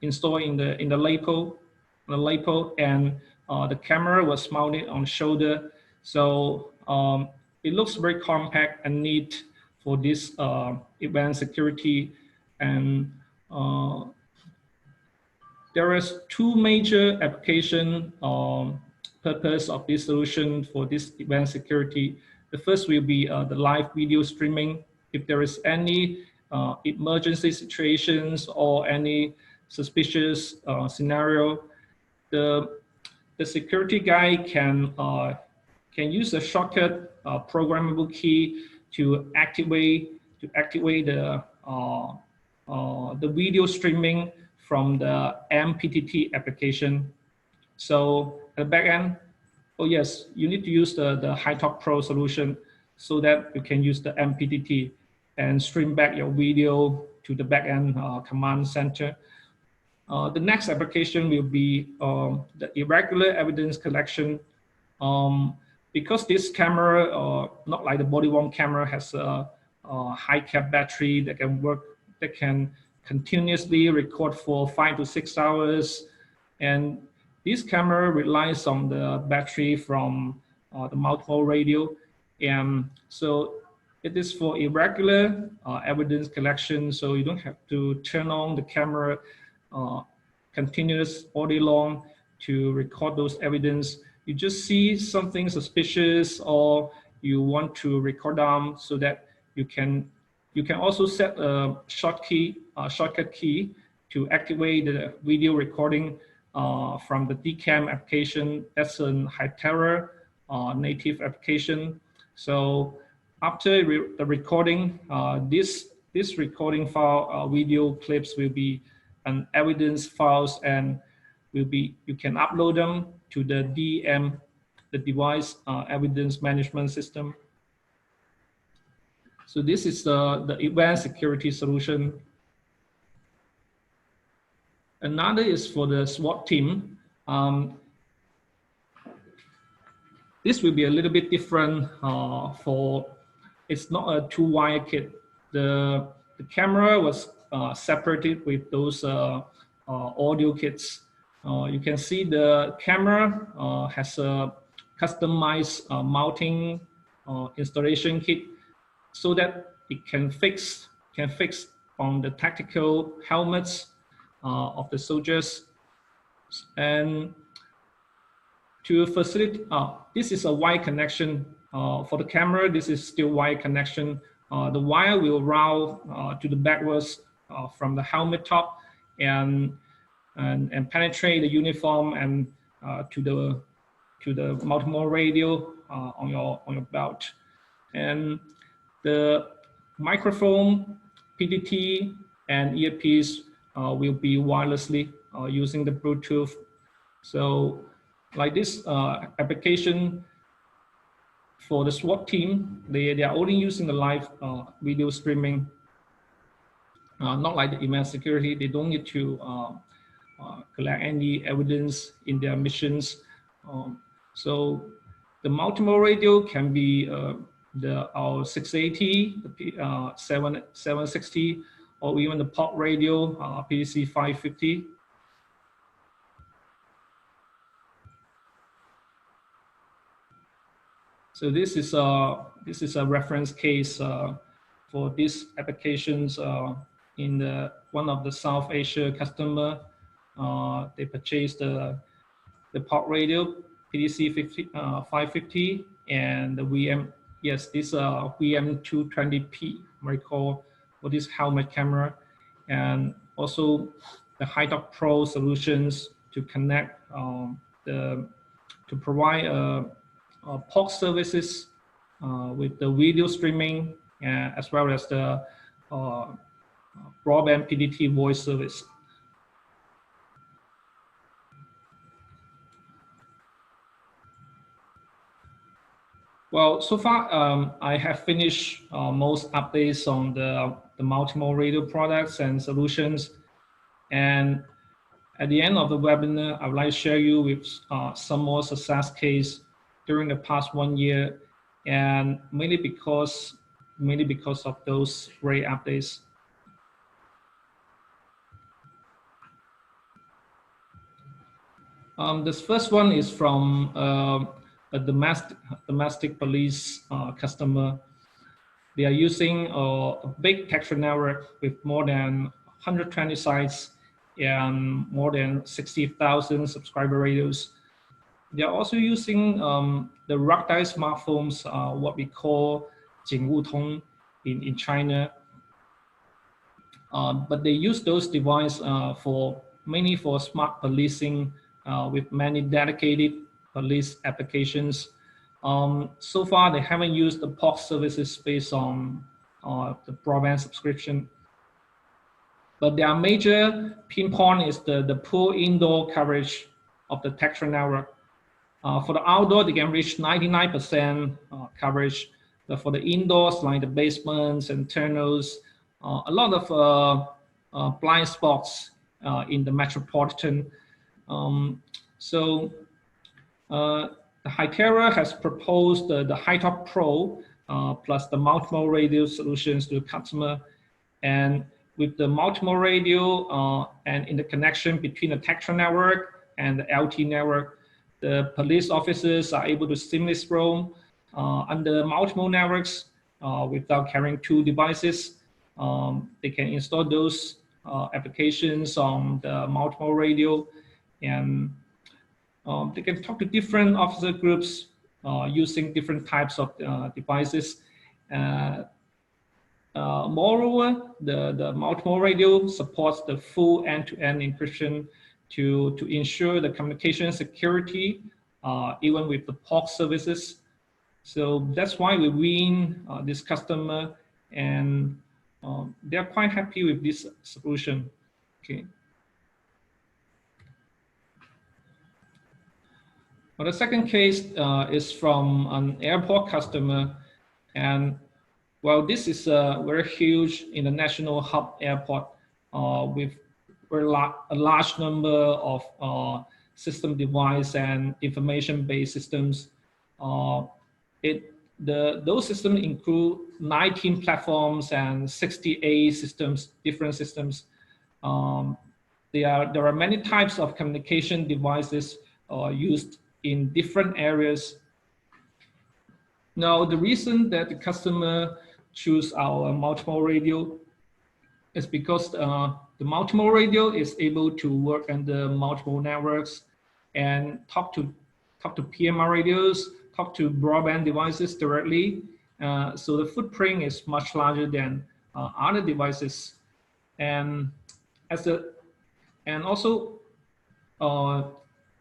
installed in the lapel, and the camera was mounted on the shoulder. So it looks very compact and neat for this event security. And there is two major application purpose of this solution for this event security. The first will be the live video streaming. If there is any emergency situations or any suspicious scenario, the security guy can use a shortcut programmable key to activate the video streaming from the MPTT application. So at the back end, oh yes, you need to use the Hytera Pro solution so that you can use the MPTT and stream back your video to the backend command center. The next application will be the irregular evidence collection. Because this camera, not like the body-worn camera, has a high cap battery that can continuously record for 5 to 6 hours, and this camera relies on the battery from the multiple radio, and so it is for irregular evidence collection. So you don't have to turn on the camera continuous all day long to record those evidence. You just see something suspicious or you want to record down, so that you can also set a shortcut key to activate the video recording from the DCAM application. That's an Hytera native application. So after the recording, this recording file video clips will be an evidence files, and you can upload them to the DM, the device evidence management system. So this is the event security solution. Another is for the SWAT team. This will be a little bit different it's not a two-wire kit. The camera was separated with those audio kits. You can see the camera has a customized mounting installation kit, so that it can fix on the tactical helmets of the soldiers. And to facilitate, this is a wire connection for the camera. This is still wire connection. The wire will route to the backwards from the helmet top and penetrate the uniform and to the multiple radio on your belt. And the microphone, PDT, and earpiece will be wirelessly using the Bluetooth. So like this application for the SWAT team, they are only using the live video streaming. Not like the event security, they don't need to collect any evidence in their missions. So the multiple radio can be our 680, the 760, or even the pop radio, PDC 550. So this is a reference case for these applications in one of the South Asia customer. They purchased the pop radio PDC 550 and the VM. Yes, this VM220p, I recall, for this helmet camera, and also the Hytera Pro solutions to connect to provide POC services with the video streaming as well as the broadband PDT voice service. Well, so far I have finished most updates on the multiple radio products and solutions, and At the end of the webinar, I would like to share you with some more success case during the past 1 year, and mainly because of those great updates. This first one is from a domestic police customer. They are using a big texture network with more than 120 sites and more than 60,000 subscriber radios. They are also using the ruggedized smartphones, what we call 警务通 in China. But they use those devices mainly for smart policing with many dedicated police applications. So far, they haven't used the POC services based on the broadband subscription. But their major pinpoint is the poor indoor coverage of the texture network. For the outdoor, they can reach 99% coverage. But for the indoors, like the basements and tunnels, a lot of blind spots in the metropolitan. The Hytera has proposed the Hytera Pro plus the multimode radio solutions to the customer. And with the multimode radio and in the connection between the texture network and the LT network, the police officers are able to seamlessly roam under multimode networks without carrying two devices. They can install those applications on the multimode radio, and they can talk to different officer groups using different types of devices. Moreover, the multimode radio supports the full end-to-end encryption to ensure the communication security, even with the POC services. So that's why we win this customer, and they're quite happy with this solution. Okay. Well, the second case is from an airport customer, and well, this is a very huge international hub airport with a large number of system device and information-based systems. Those systems include 19 platforms and 68 systems, different systems. There are many types of communication devices used in different areas. Now, the reason that the customer choose our multimode radio is because the multimode radio is able to work under multiple networks and talk to PMR radios, talk to broadband devices directly. So the footprint is much larger than other devices, and also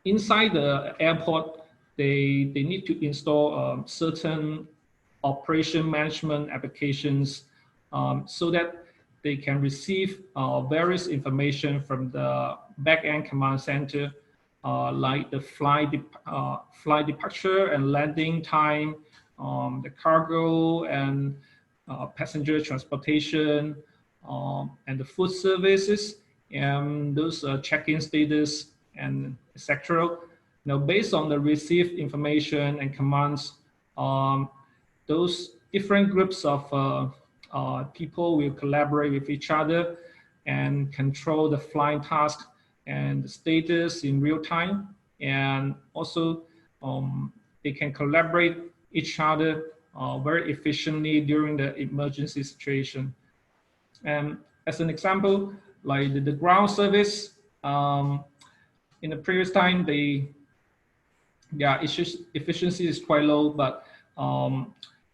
inside the airport, they need to install certain operation management applications so that they can receive various information from the back-end command center, like the flight departure and landing time, the cargo and passenger transportation, and the food services, and those check-in status, and etc. Now, based on the received information and commands, those different groups of people will collaborate with each other and control the flying task and the status in real time. And also, they can collaborate each other very efficiently during the emergency situation. And as an example, like the ground service, in the previous time, efficiency is quite low, but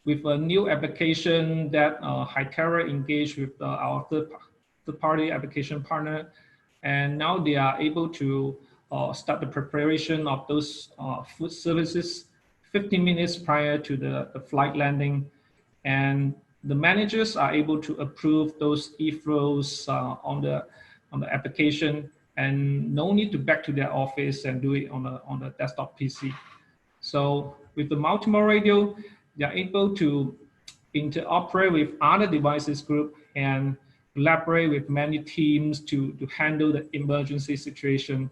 with a new application that Hytera engaged with our third-party application partner, and now they are able to start the preparation of those food services 15 minutes prior to the flight landing, and the managers are able to approve those e-flows on the application, and no need to back to their office and do it on the desktop PC. So with the multimode radio, they are able to interoperate with other devices group and collaborate with many teams to handle the emergency situation.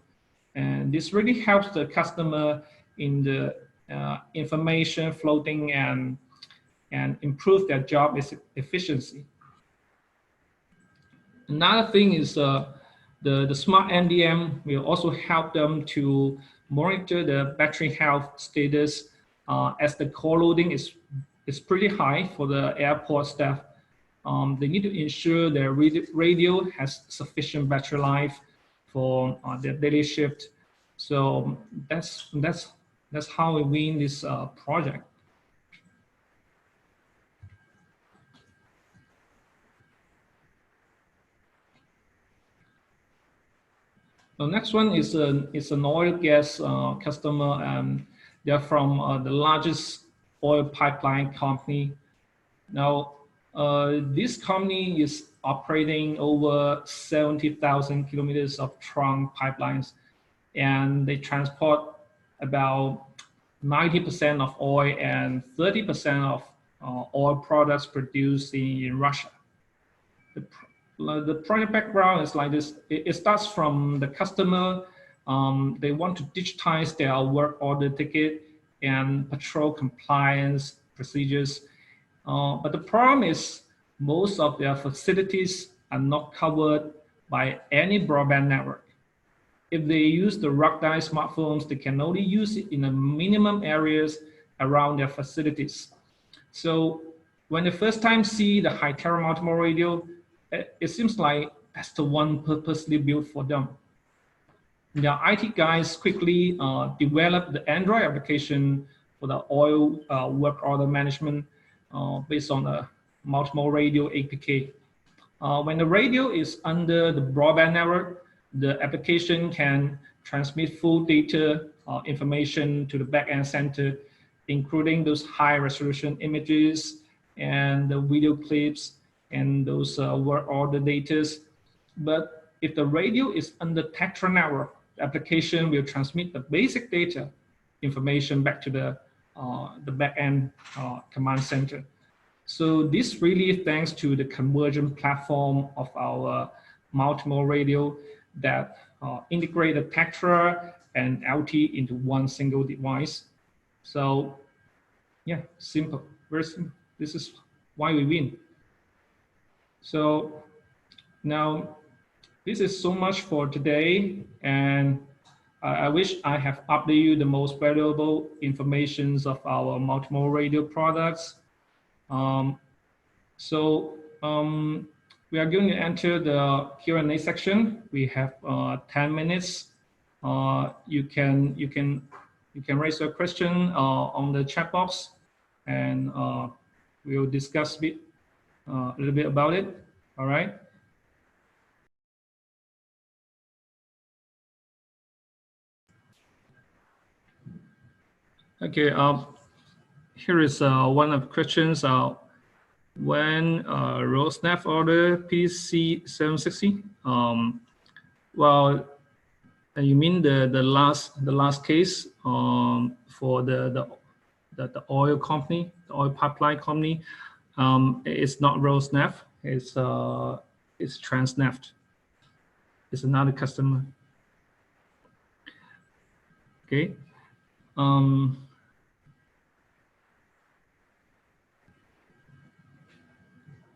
And this really helps the customer in the information floating and improve their job efficiency. Another thing is the smart NDM will also help them to monitor the battery health status as the call loading is pretty high for the airport staff. They need to ensure their radio has sufficient battery life for their daily shift. So that's how we win this project. The next one is an oil gas customer, and they're from the largest oil pipeline company. Now, this company is operating over 70,000 kilometers of trunk pipelines, and they transport about 90% of oil and 30% of oil products produced in Russia. The project background is like this. It starts from the customer. They want to digitize their work order ticket and patrol compliance procedures. But the problem is most of their facilities are not covered by any broadband network. If they use the ruggedized smartphones, they can only use it in a minimum areas around their facilities. So when they first time see the Hytera multimodal radio, it seems like that's the one purposely built for them. The IT guys quickly developed the Android application for the oil work order management based on the multimodal radio APK. When the radio is under the broadband network, the application can transmit full data information to the backend center, including those high resolution images and the video clips and those work order data. But if the radio is under Tetra network, the application will transmit the basic data information back to the backend command center. So this really thanks to the convergent platform of our multimodal radio that integrate the Tetra and LT into one single device. So yeah, simple, very simple. This is why we win. So now this is so much for today, and I wish I have updated you the most valuable informations of our multimodal radio products. We are going to enter the Q&A section. We have 10 minutes. You can raise your question on the chat box, and we'll discuss a little bit about it. All right. Okay. Here is one of the questions. When RoSnap order PC 760? Well, you mean the last case for the oil company, the oil pipeline company? It's not RoSnap. It's Transneft. It's another customer. Okay.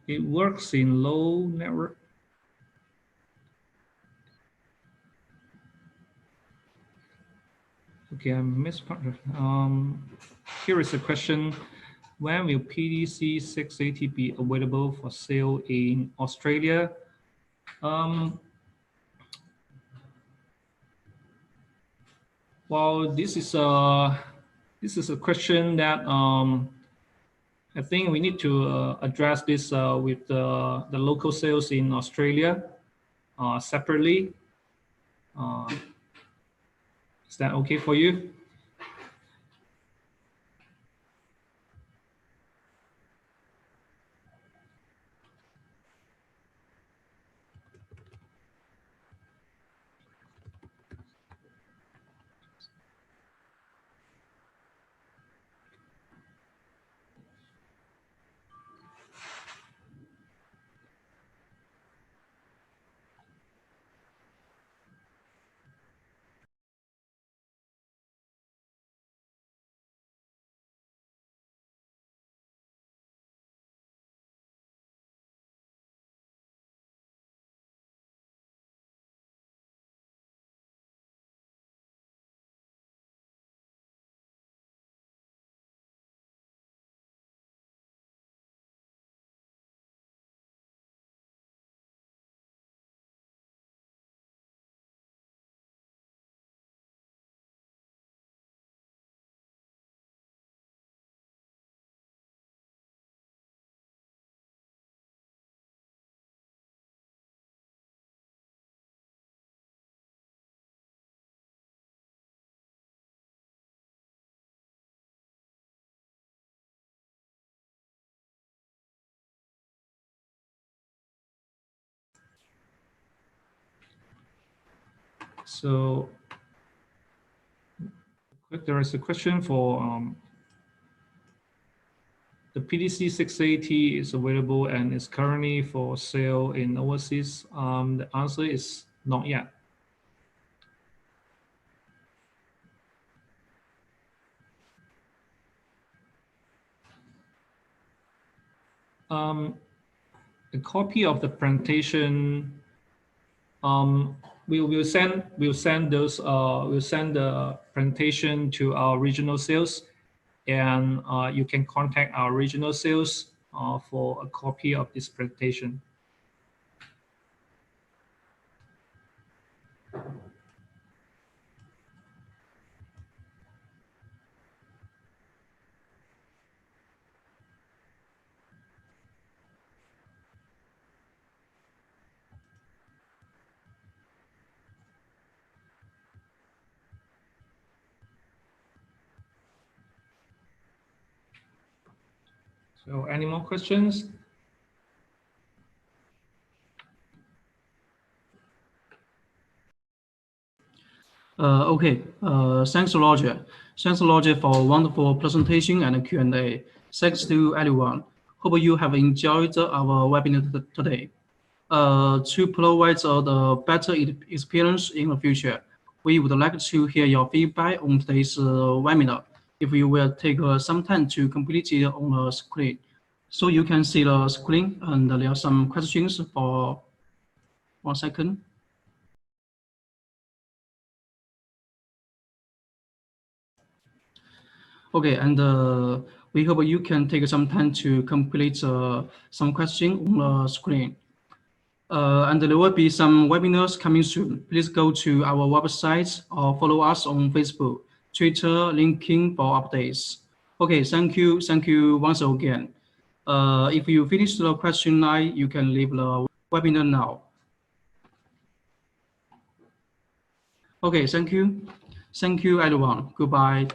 It works in low network. Okay, I missed part. Here is a question. When will PDC 680 be available for sale in Australia? Well, this is a question that I think we need to address this with the local sales in Australia separately. Is that okay for you? So there is a question for the PDC 680 is available and is currently for sale in overseas. The answer is not yet. A copy of the presentation. We'll send the presentation to our regional sales, and you can contact our regional sales for a copy of this presentation. So any more questions? Okay, thanks Roger. Thanks Roger for a wonderful presentation and Q&A. Thanks to everyone. Hope you have enjoyed our webinar today. To provide the better experience in the future, we would like to hear your feedback on today's webinar. If you will take some time to complete it on the screen. So you can see the screen and there are some questions for 1 second. Okay, and we hope you can take some time to complete some questions on the screen. And there will be some webinars coming soon. Please go to our website or follow us on Facebook, Twitter, LinkedIn for updates. Okay, thank you once again. If you finish the question line, you can leave the webinar now. Okay, thank you everyone. Goodbye.